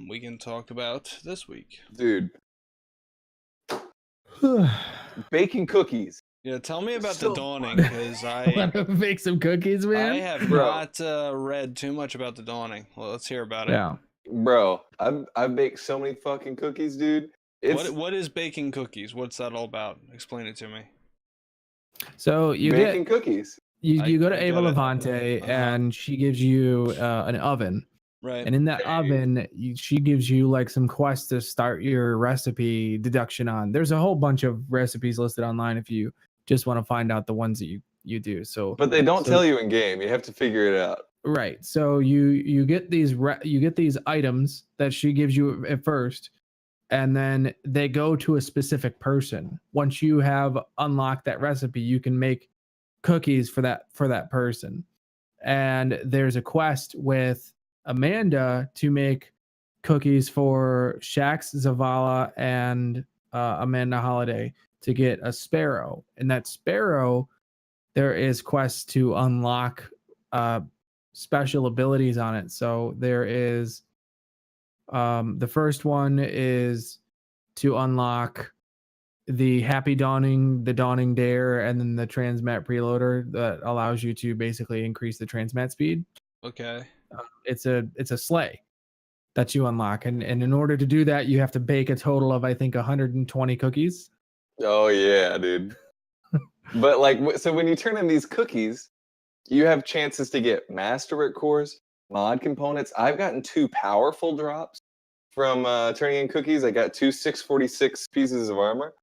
we can talk about this week. Dude. Baking cookies. Yeah, tell me about the Dawning, because I want to make some cookies, man. I have not read too much about the Dawning. Well, let's hear about it. Yeah, bro, I've baked so many fucking cookies, dude. What is baking cookies? What's that all about? Explain it to me. So you baking cookies. You go to Ava Levante, and she gives you an oven. Right. And in that oven, she gives you like some quests to start your recipe deduction on. There's a whole bunch of recipes listed online if you just want to find out the ones that you do. So, but they don't tell you in game. You have to figure it out. Right. So you get these items that she gives you at first, and then they go to a specific person. Once you have unlocked that recipe, you can make cookies for that person. And there's a quest with Amanda to make cookies for Shax, Zavala, and Amanda Holiday to get a sparrow. And that sparrow, there is quests to unlock special abilities on it. So there is the first one is to unlock the Happy Dawning, the Dawning Dare, and then the Transmat Preloader that allows you to basically increase the transmat speed. Okay. It's a sleigh that you unlock, and in order to do that, you have to bake a total of, I think, 120 cookies. Oh yeah, dude. But like, so when you turn in these cookies, you have chances to get Masterwork cores, mod components. I've gotten 2 powerful drops from turning in cookies. I got 2 646 pieces of armor.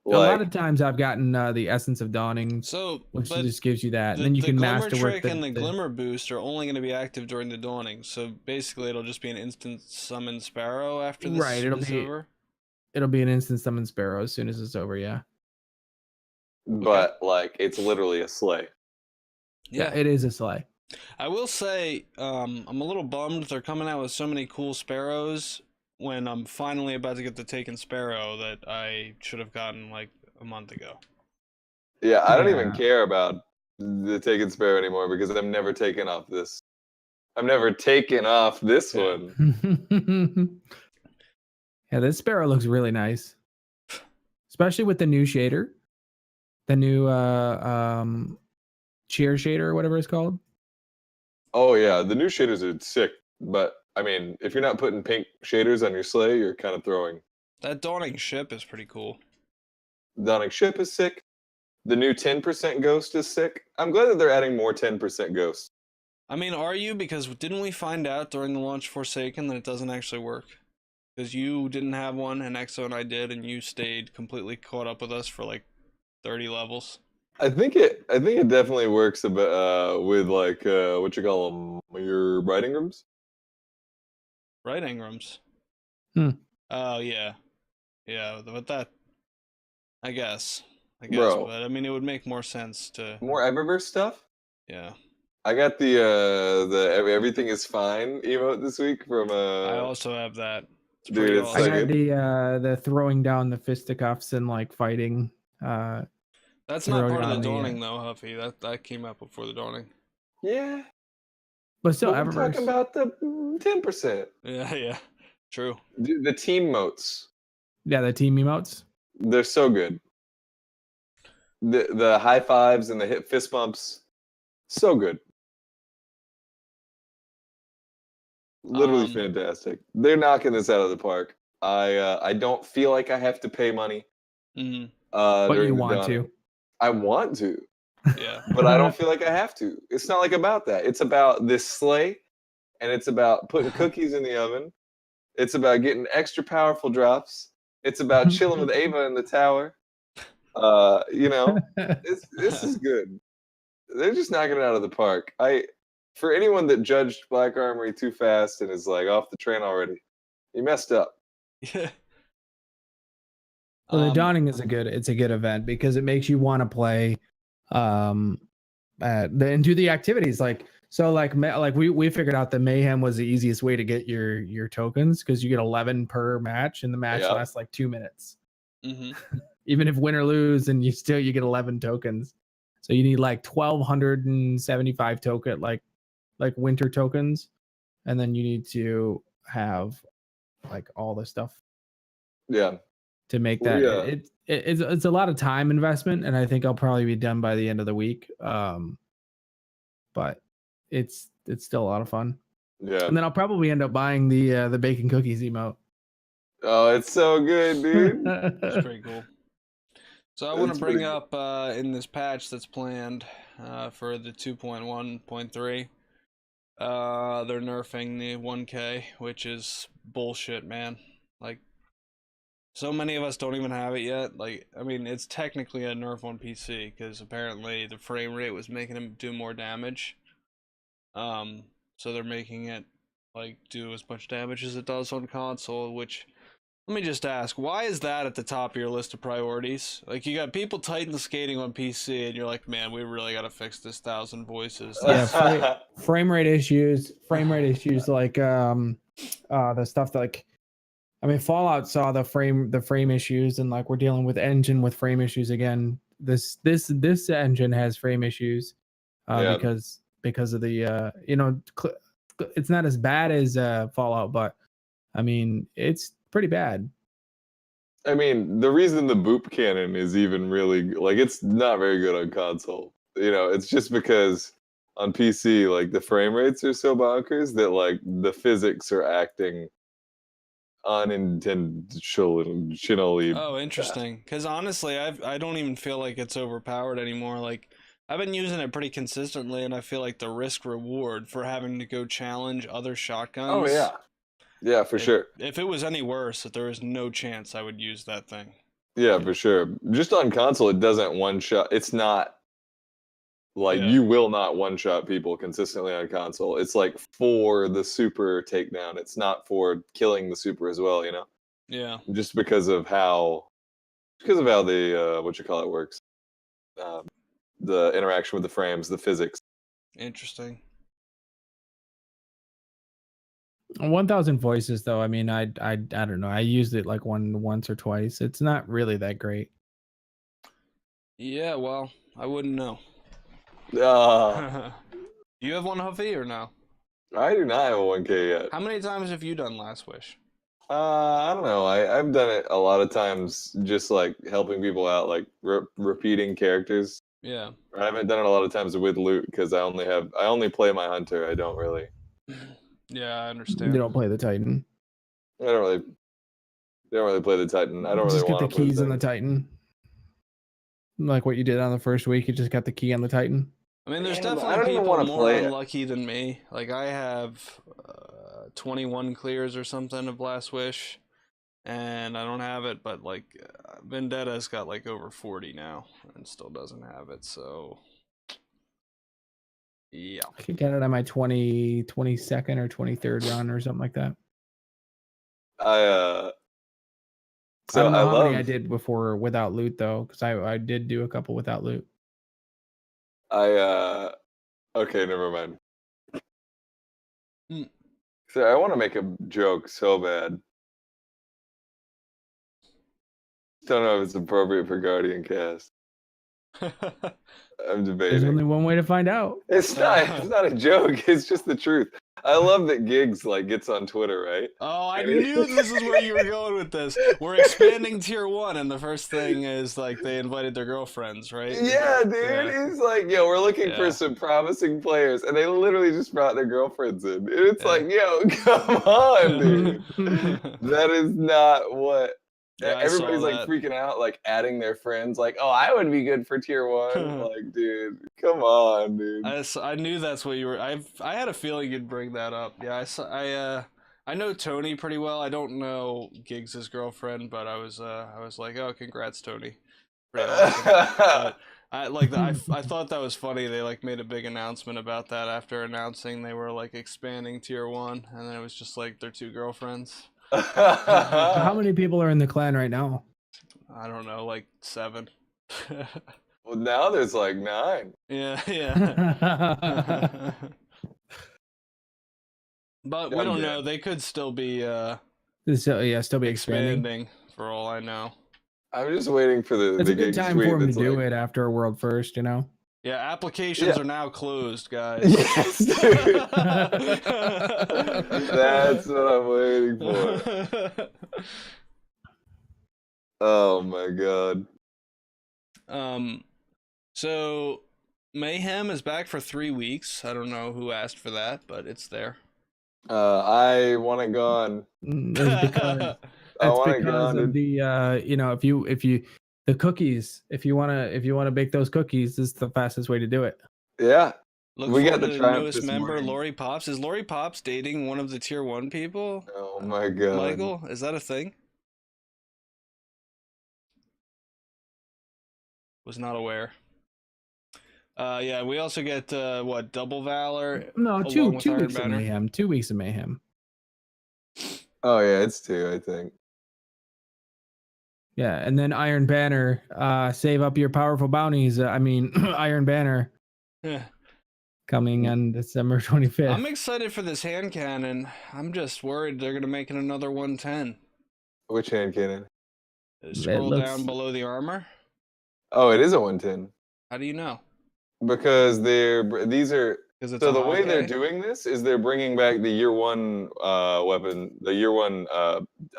A lot Like, of times I've gotten the Essence of Dawning, So, which but just gives you that, and the then you the can glimmer masterwork trick and the glimmer boost are only going to be active during the dawning. So basically, it'll just be an instant summon Sparrow after this right. is over. It'll be an instant summon Sparrow as soon as it's over. Yeah. but like, it's literally a sleigh. Yeah, it is a sleigh. I will say, I'm a little bummed they're coming out with so many cool Sparrows when I'm finally about to get the Taken Sparrow that I should have gotten like a month ago. Yeah, I don't even Yeah. care about the Taken Sparrow anymore because I've never taken off this. I've never taken off this Yeah. one. Yeah, this Sparrow looks really nice, especially with the new shader, the new cheer shader or whatever it's called. Oh yeah, the new shaders are sick. But I mean, if you're not putting pink shaders on your sleigh, you're kind of throwing. That dawning ship is pretty cool. Dawning Ship is sick. The new 10% Ghost is sick. I'm glad that they're adding more 10% Ghosts. I mean, are you? Because didn't we find out during the launch of Forsaken that it doesn't actually work? Because you didn't have one, and Exo and I did, and you stayed completely caught up with us for like 30 levels. I think it definitely works a bit with like what you call them, your writing rooms. Right, Ingrams? Hmm. Oh, yeah. Yeah, but that... I guess. Bro. But I mean, it would make more sense to... More Eververse stuff. Yeah. I got the everything is fine emote this week from I also have that. It's dude, pretty it's awesome. so I got good. the throwing down the fisticuffs and like fighting. That's not throw part of down the the, dawning, though, Huffy. That came out before the dawning. Yeah, but still, but we're talking Eververse. about the 10%. Yeah, yeah. True. Dude, the team motes, Yeah, the team emotes. they're so good. The high fives and the hip fist bumps, so good. Literally fantastic. They're knocking this out of the park. I don't feel like I have to pay money. Mm-hmm. But During you the want dawning. to. I want to, Yeah. but I don't feel like I have to. It's not like about that. It's about this sleigh, and it's about putting cookies in the oven. It's about getting extra powerful drops. It's about chilling with Ava in the tower. You know, this is good. They're just knocking it out of the park. For anyone that judged Black Armory too fast and is like off the train already, you messed up. Yeah. Well, the dawning is a good event because it makes you want to play and do the activities like we figured out that mayhem was the easiest way to get your tokens because you get 11 per match and the match lasts like 2 minutes. Mm-hmm. Even if win or lose, and you get 11 tokens, so you need like 1275 token like winter tokens, and then you need to have like all the stuff to make that. It's a lot of time investment, and I think I'll probably be done by the end of the week. But it's still a lot of fun. Yeah. And then I'll probably end up buying the bacon cookies emote. Oh, it's so good, dude. It's pretty cool. So I want to bring up in this patch that's planned for the 2.1.3, they're nerfing the 1K, which is bullshit, man. Like, so many of us don't even have it yet. Like, I mean, it's technically a nerf on PC because apparently the frame rate was making him do more damage. So they're making it like do as much damage as it does on console, which, let me just ask, why is that at the top of your list of priorities? Like, you got people Titan skating on PC, and you're like, man, we really got to fix this 1,000 voices. Yeah, frame rate issues like the stuff that, like, I mean, Fallout saw the frame issues, and like we're dealing with engine with frame issues again. This engine has frame issues because of the it's not as bad as Fallout, but I mean, it's pretty bad. I mean, the reason the boop cannon is even really like it's not very good on console. You know, it's just because on PC, like the frame rates are so bonkers that like the physics are acting unintentionally. Oh, interesting. Because honestly, I don't even feel like it's overpowered anymore. Like, I've been using it pretty consistently, and I feel like the risk reward for having to go challenge other shotguns. Oh yeah, for sure. If it was any worse, that there is no chance I would use that thing. Yeah, for sure. Just on console, it doesn't one shot. It's not like Yeah. you will not one shot people consistently on console. It's like for the super takedown. It's not for killing the super as well. Yeah. Just because of how the what you call it works. The interaction with the frames, the physics. Interesting. 1,000 voices though. I mean, I don't know. I used it like once or twice. It's not really that great. Yeah, well, I wouldn't know. Uh, You have one Huffy or no? I do not have a 1K yet. How many times have you done Last Wish? I don't know. I've done it a lot of times, just like helping people out, like repeating characters. Yeah. I haven't done it a lot of times with loot because I only play my hunter. I don't really. Yeah, I You understand. don't play the Titan. I don't really play the Titan. I don't really Just get want the to play keys the on the Titan. Like what you did on the first week, you just got the key on the Titan. I mean, there's Damn, I definitely don't even people wanna more play it. unlucky than me. Like, I have 21 clears or something of Last Wish, and I don't have it, but, like, Vendetta's got, like, over 40 now, and still doesn't have it, so... Yeah. I could get it on my 22nd or 23rd run or something like that. I I don't know how many love I did before without loot though, because I did do a couple without loot. okay, never mind. Hmm. So I want to make a joke so bad. Don't know if it's appropriate for GuardianCast. I'm There's debating. only one way to find out. It's not a joke. It's just the truth. I love that Giggs like gets on Twitter, right? Oh, I knew this is where you were going with this. We're expanding tier 1, and the first thing is, like, they invited their girlfriends, right? Yeah, dude. Yeah. He's like, yo, we're looking Yeah. for some promising players, and they literally just brought their girlfriends in. And it's Yeah. like, yo, come on, dude. That is not what. Yeah, I saw Everybody's like that. freaking out, like adding their friends, like, oh, I would be good for tier 1. Like, dude, come on, dude. I knew that's what you were. I had a feeling you'd bring that up. Yeah, I know Tony pretty well. I don't know Giggs' girlfriend, but I was like, oh, congrats, Tony. Pretty awesome. But I thought that was funny. They like made a big announcement about that after announcing they were like expanding tier 1, and then it was just like their 2 girlfriends. How many people are in the clan right now? I don't know, like 7. Well, now there's like 9. Yeah, yeah. But we don't know. They could still be So yeah, still be expanding. for all I know. I'm just waiting for the. It's the a good Giggs time tweet for them to that's do like, it after a world first, you know. Yeah, applications Yeah. are now closed, guys. Yes, dude. That's what I'm waiting for. Oh my god. So Mayhem is back for 3 weeks. I don't know who asked for that, but it's there. I want it gone. It's because I that's want it because gone, of dude. the you know, if you the cookies, if you wanna bake those cookies, this is the fastest way to do it. Yeah. Look We got forward the to the triumph newest this member, morning. Lori Pops. Is Lori Pops dating one of the tier 1 people? Oh my god. Michael, is that a thing? Was not aware. Yeah, we also get what, Double Valor? No, along two with two Iron weeks of Banner? mayhem. 2 weeks of mayhem. Oh yeah, it's 2, I think. Yeah, and then Iron Banner, save up your powerful bounties. Iron Banner Yeah. coming on December 25th. I'm excited for this hand cannon. I'm just worried they're gonna make it another 110. Which hand cannon? Scroll looks- down below the armor. Oh, it is a 110. How do you know? Because these are Because it's so a the way they're Hawkeye? doing this is they're bringing back the year 1 weapon, the year 1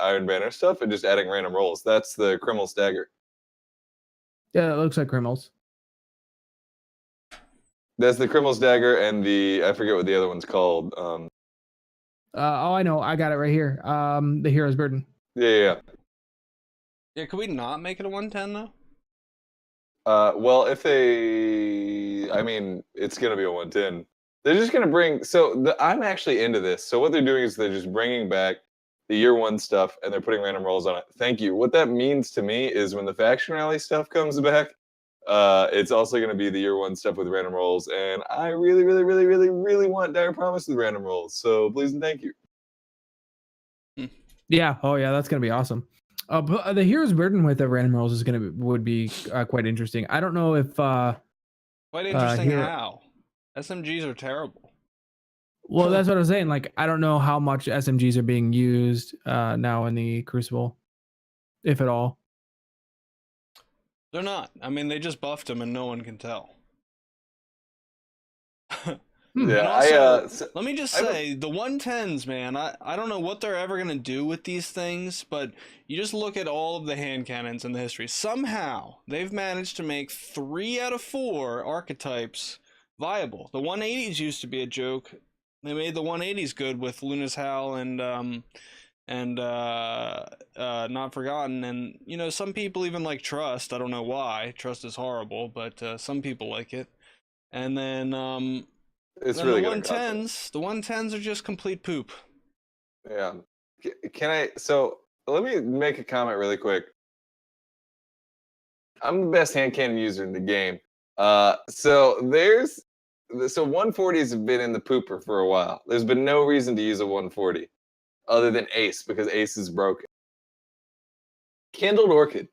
Iron Banner stuff, and just adding random rolls. That's the Criminal Stagger. Yeah, it looks like criminals. That's the Criminal's Dagger and I forget what the other one's called. Oh, I know. I got it right here. The Hero's Burden. Yeah. Yeah, could we not make it a 110 though? Well, if they, I mean, it's gonna be a 110. They're just gonna bring. I'm actually into this. So what they're doing is they're just bringing back the year one stuff and they're putting random rolls on it. Thank you. What that means to me is when the faction rally stuff comes back, it's also gonna be the year one stuff with random rolls, and I really, really, really, really, really want Dire Promise with random rolls. So please and thank you. Yeah. Oh, yeah. That's gonna be awesome. But the Hero's Burden with the random rolls would be quite interesting. I don't know if Quite interesting. here. How SMGs are terrible. Well, that's what I'm saying. Like, I don't know how much SMGs are being used now in the Crucible, if at all. They're not. I mean, they just buffed them and no one can tell. Yeah, also, let me just say, the 110s, man, I don't know what they're ever going to do with these things, but you just look at all of the hand cannons in the history. Somehow, they've managed to make 3 out of 4 archetypes viable. The 180s used to be a joke. They made the 180s good with Luna's Howl and Not Forgotten. And, you know, some people even like Trust. I don't know why. Trust is horrible, but some people like it. And then... it's really the good. 110s are just complete poop. Yeah. Can I? So let me make a comment really quick. I'm the best hand cannon user in the game. So 140s have been in the pooper for a while. There's been no reason to use a 140 other than Ace because Ace is broken. Kindled Orchid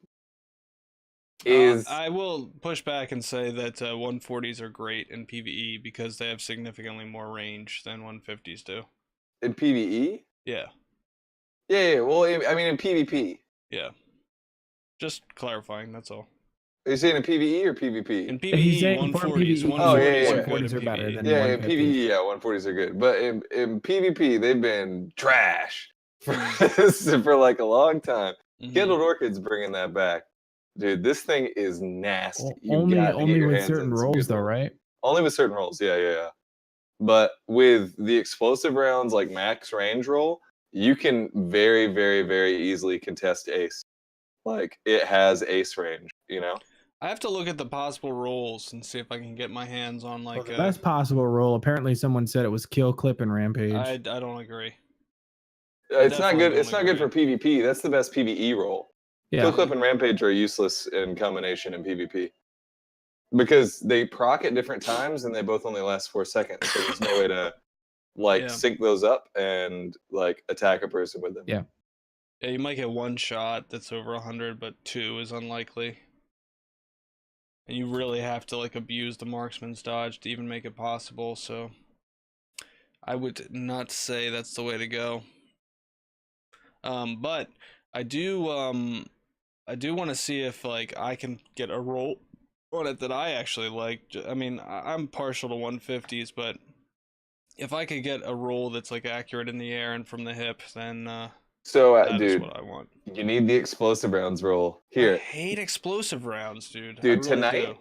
is. I will push back and say that 140s are great in PvE because they have significantly more range than 150s do. In PvE? Yeah. Yeah. Well, I mean in PvP. Yeah. Just clarifying, that's all. Are you saying in PvE or PvP? In PvE, 140s. 140s are better than in PvE, yeah, 140s are good. But in PvP, they've been trash for like a long time. Kindled Orchid's bringing that back. Dude, this thing is nasty. Only with certain roles, though, right? Only with certain roles, yeah. But with the explosive rounds, like max range roll, you can very, very, very easily contest Ace. Like, it has Ace range, you know? I have to look at the possible roles and see if I can get my hands on, like... the best possible role, apparently someone said it was Kill, Clip, and Rampage. I don't agree. It's not good. It's not good for PvP. That's the best PvE role. Yeah. Kill Clip and Rampage are useless in combination in PvP because they proc at different times and they both only last 4 seconds. So there's no way to sync those up and like attack a person with them. Yeah. Yeah, you might get 1 shot that's over 100, but 2 is unlikely. And you really have to like abuse the marksman's dodge to even make it possible. So I would not say that's the way to go. But I do want to see if like I can get a roll on it that I actually like. I mean, I'm partial to 150s, but if I could get a roll that's like accurate in the air and from the hip, then that is what I want. You need the explosive rounds roll here. I hate explosive rounds, dude. Dude, tonight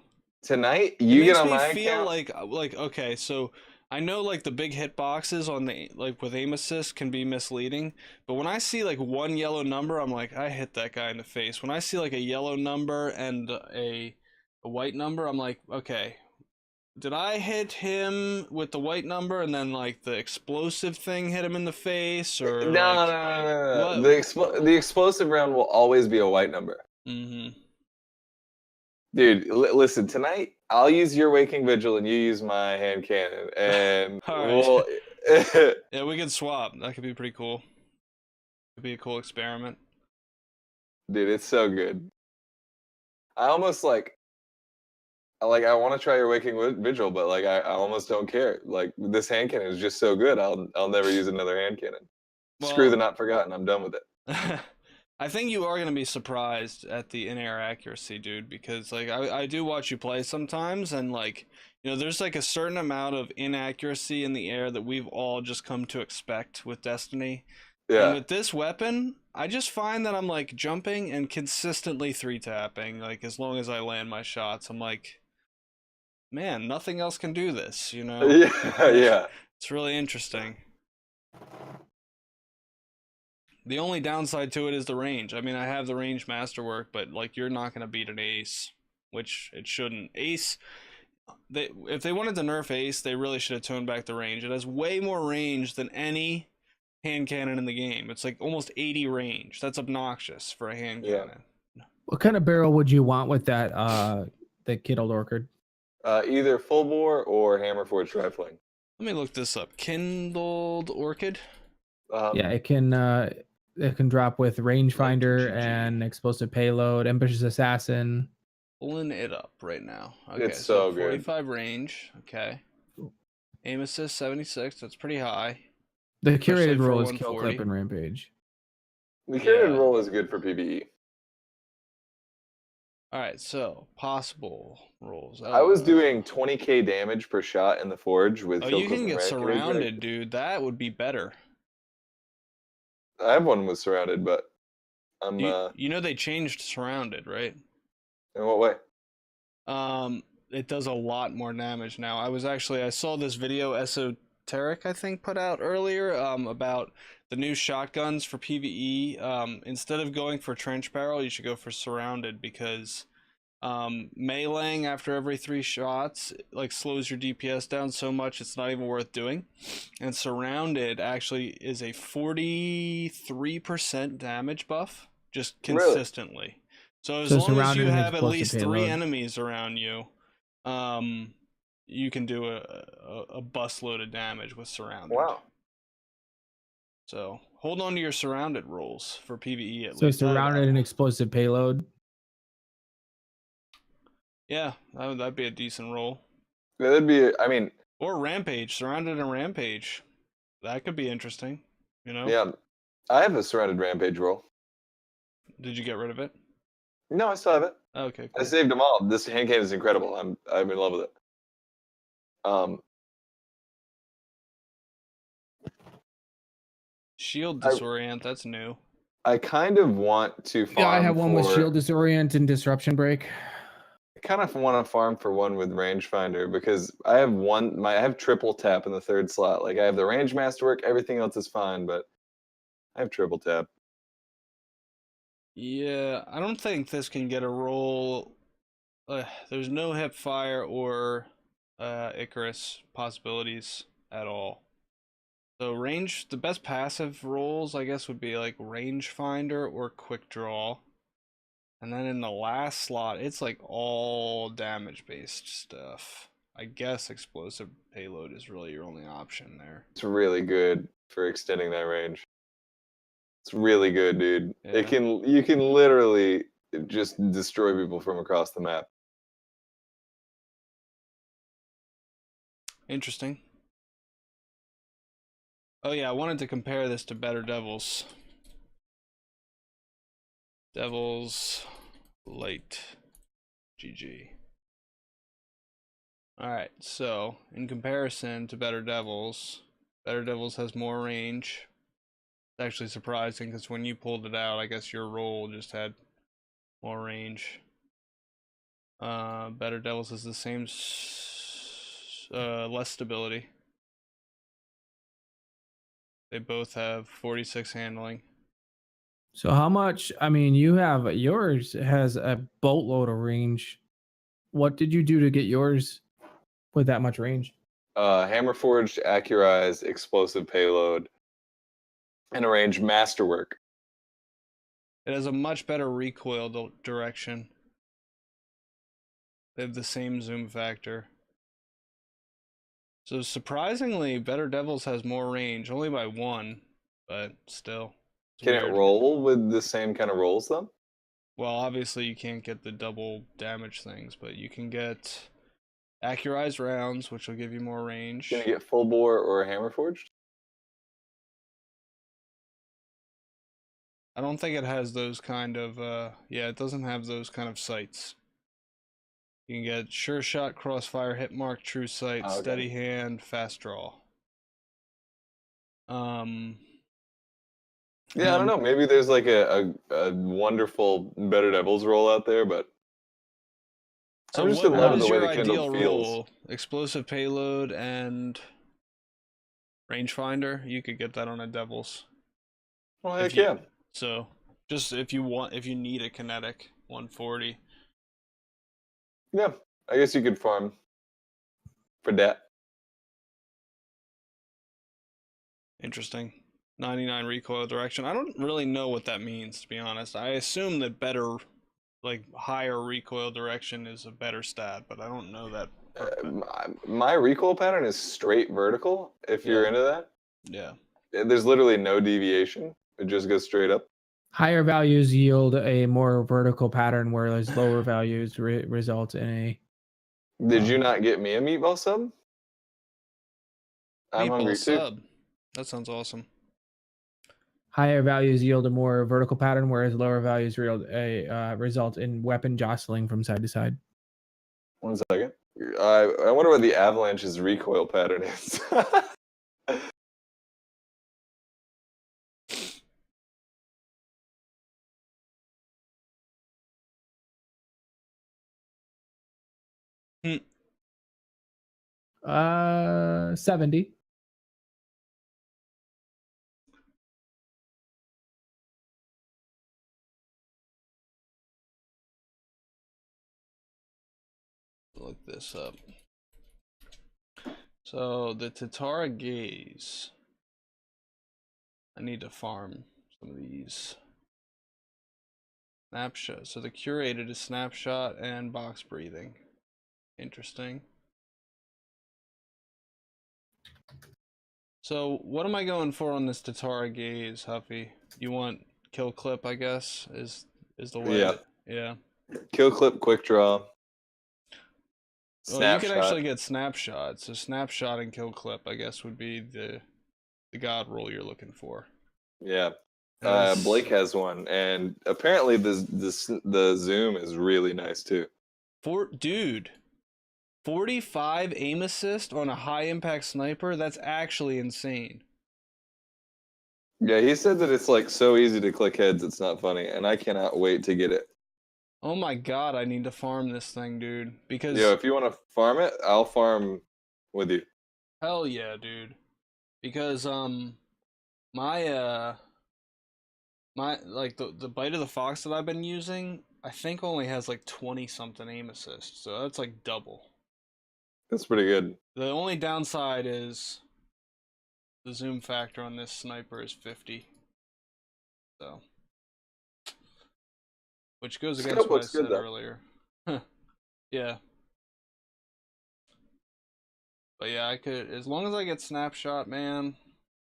you get on my account. It makes me feel like okay, so I know like the big hit boxes on the like with aim assist can be misleading, but when I see like 1 yellow number, I'm like, I hit that guy in the face. When I see like a yellow number and a white number, I'm like, okay, did I hit him with the white number and then like the explosive thing hit him in the face or no. The explosive round will always be a white number. Dude, listen, tonight I'll use your Waking Vigil and you use my hand cannon, and we'll... yeah, we can swap. That could be pretty cool. Could be a cool experiment. Dude, it's so good. I almost I want to try your Waking Vigil, but like I almost don't care. Like this hand cannon is just so good. I'll never use another hand cannon. Well, screw the Not Forgotten. I'm done with it. I think you are going to be surprised at the in-air accuracy, dude, because like I do watch you play sometimes, and like, you know, there's like a certain amount of inaccuracy in the air that we've all just come to expect with Destiny. Yeah. And with this weapon, I just find that I'm like jumping and consistently 3-tapping, like as long as I land my shots. I'm like, man, nothing else can do this, you know? Yeah. It's really interesting. The only downside to it is the range. I mean, I have the range masterwork, but like you're not gonna beat an ace, which it shouldn't. Ace, if they wanted to nerf ace, they really should have toned back the range. It has way more range than any hand cannon in the game. It's like almost 80 range. That's obnoxious for a hand cannon. What kind of barrel would you want with that? The Kindled Orchid. Either full bore or hammer forged rifling. Let me look this up. Kindled Orchid. Yeah, it can drop with rangefinder and explosive payload, ambitious assassin. Pulling it up right now. Okay, It's so good. 45 range. Okay. Aim assist 76. That's pretty high. The Especially curated for roll is kill 140. clip and rampage. The curated roll is good for PvE. All right, so possible rolls. I was doing 20k damage per shot in the forge with. Oh, kill you clip can and get rampage. surrounded, dude. That would be better. I have one with surrounded, but I'm. You know they changed surrounded, right? In what way? It does a lot more damage now. I saw this video Esoteric, I think, put out earlier about the new shotguns for PvE. Instead of going for trench barrel, you should go for surrounded, because meleeing after every 3 shots like slows your DPS down so much it's not even worth doing. And surrounded actually is a 43% damage buff just consistently. Really? So as long as you have at explosive least 3 payload. enemies around you, you can do a busload of damage with surrounded. Wow. So hold on to your surrounded rolls for PvE at So least. surrounded and explosive payload. Yeah, that'd be a decent roll. That'd be. I mean. Or rampage, surrounded and rampage. That could be interesting. You know? Yeah, I have a surrounded rampage roll. Did you get rid of it? No, I still have it. Okay, I cool. saved them all. This hand cannon is incredible. I'm in love with it. Shield disorient, that's new. I kind of want to farm. Yeah, I have one with for- shield disorient and disruption break. I kind of want to farm for one with rangefinder because I have one. I have triple tap in the 3rd slot. Like I have the range masterwork. Everything else is fine, but I have triple tap. Yeah, I don't think this can get a roll. There's no hip fire or Icarus possibilities at all. So the best passive rolls I guess would be like rangefinder or quick draw. And then in the last slot, it's like all damage based stuff. I guess explosive payload is really your only option there. It's really good for extending that range. It's really good, dude. Yeah. You can literally just destroy people from across the map. Interesting. Oh yeah, I wanted to compare this to Better Devils. Devils Light. GG. Alright, so in comparison to Better Devils has more range. It's actually surprising because when you pulled it out, I guess your roll just had more range. Better Devils has the same, less stability. They both have 46 handling. So how much? I mean, yours has a boatload of range. What did you do to get yours with that much range? Hammer forged, accurized, explosive payload, and a range masterwork. It has a much better recoil direction. They have the same zoom factor. So surprisingly, Better Devils has more range, only by 1, but still. Can it roll with the same kind of rolls though? Well, obviously you can't get the double damage things, but you can get accurized rounds, which will give you more range. Can you get full bore or hammer forged? I don't think it has those kind of, yeah, it doesn't have those kind of sights. You can get sure shot, crossfire, hit mark, true sight, okay. steady hand, fast draw. Yeah, I don't know. Maybe there's like a wonderful Better Devils roll out there, but so I'm just what in love with is the way your the Kindle ideal feels. roll? Explosive payload and rangefinder. You could get that on a Devils. Well, heck yeah. So just if you need a kinetic 140. Yeah, I guess you could farm for that. Interesting. 99 recoil direction. I don't really know what that means, to be honest. I assume that better, like higher recoil direction is a better stat, but I don't know that. My recoil pattern is straight vertical. If you're into that, Yeah. there's literally no deviation. It just goes straight up. Higher values yield a more vertical pattern, whereas lower values result in a. Did you not get me a meatball sub? I'm hungry Meatball sub. That sounds awesome. Higher values yield a more vertical pattern, whereas lower values result in weapon jostling from side to side. 1 second. I wonder what the Avalanche's recoil pattern is. Hmm. 70. Look this up. So the Tatara gaze. I need to farm some of these. Snapshot. So the curated is snapshot and box breathing. Interesting. So what am I going for on this Tatara gaze, Huffy? You want kill clip, I guess, is the way. Yeah. Yeah. Kill clip, quick draw. Well, you can actually get snapshot. So snapshot and kill clip, I guess, would be the god roll you're looking for. Yeah. Blake has one, and apparently the zoom is really nice too. Dude, 45 aim assist on a high impact sniper? That's actually insane. Yeah, he said that it's like so easy to click heads, it's not funny, and I cannot wait to get it. Oh my god, I need to farm this thing, dude. Because Yo, if you want to farm it, I'll farm with you. hell yeah, dude. Because my like the bite of the fox that I've been using, I think only has like 20 something aim assist. So that's like double. That's pretty good. The only downside is the zoom factor on this sniper is 50. So which goes against what I said earlier. Yeah. But yeah, I could, as long as I get snapshot, man,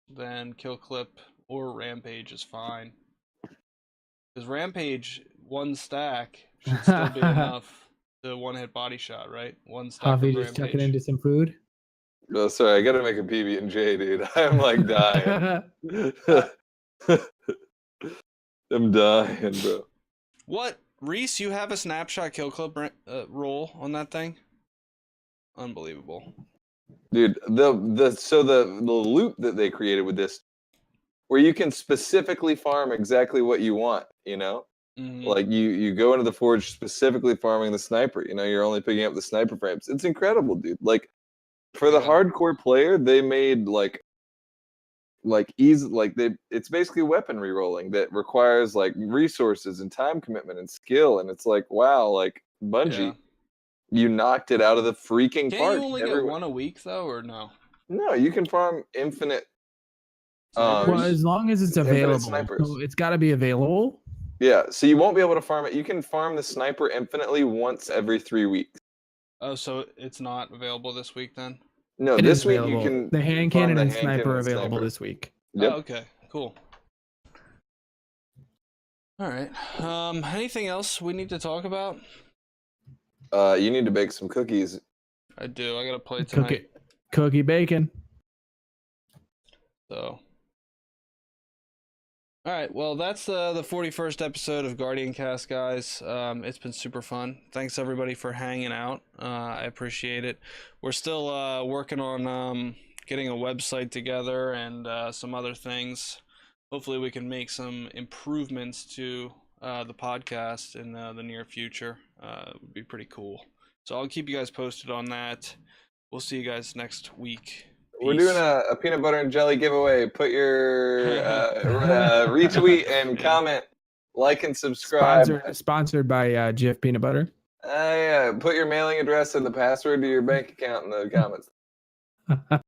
then kill clip or rampage is fine. Because rampage, one stack should still be enough to one hit body shot, right? One stack Huffy of just rampage. tucking into some food. Oh, sorry, I gotta make a PB&J, dude. I'm like dying. I'm dying, bro. What? Reese, you have a snapshot kill clip roll on that thing? Unbelievable. Dude, the loop that they created with this, where you can specifically farm exactly what you want, you know? Mm-hmm. Like you go into the forge specifically farming the sniper, you know, you're only picking up the sniper frames. It's incredible, dude. Like for the hardcore player, they made it's basically weaponry rolling that requires like resources and time commitment and skill, and it's like, wow, like Bungie, you knocked it out of the freaking park. Can't you only get one a week though, or no? No, you can farm infinite. Well, as long as it's available, so it's got to be available. Yeah, so you won't be able to farm it. You can farm the sniper infinitely once every 3 weeks. Oh, so it's not available this week then? No, this week you can. The hand cannon and sniper are available this week. Yep. Oh, okay, cool. All right. Anything else we need to talk about? You need to bake some cookies. I do. I gotta play tonight. Cookie bacon. So. All right. Well, that's the 41st episode of GuardianCast, guys. It's been super fun. Thanks everybody for hanging out. I appreciate it. We're still working on getting a website together and some other things. Hopefully, we can make some improvements to the podcast in the near future. It would be pretty cool. So I'll keep you guys posted on that. We'll see you guys next week. We're doing a peanut butter and jelly giveaway. Put your retweet and comment, like and subscribe. Sponsored by Jif Peanut Butter. Yeah, put your mailing address and the password to your bank account in the comments.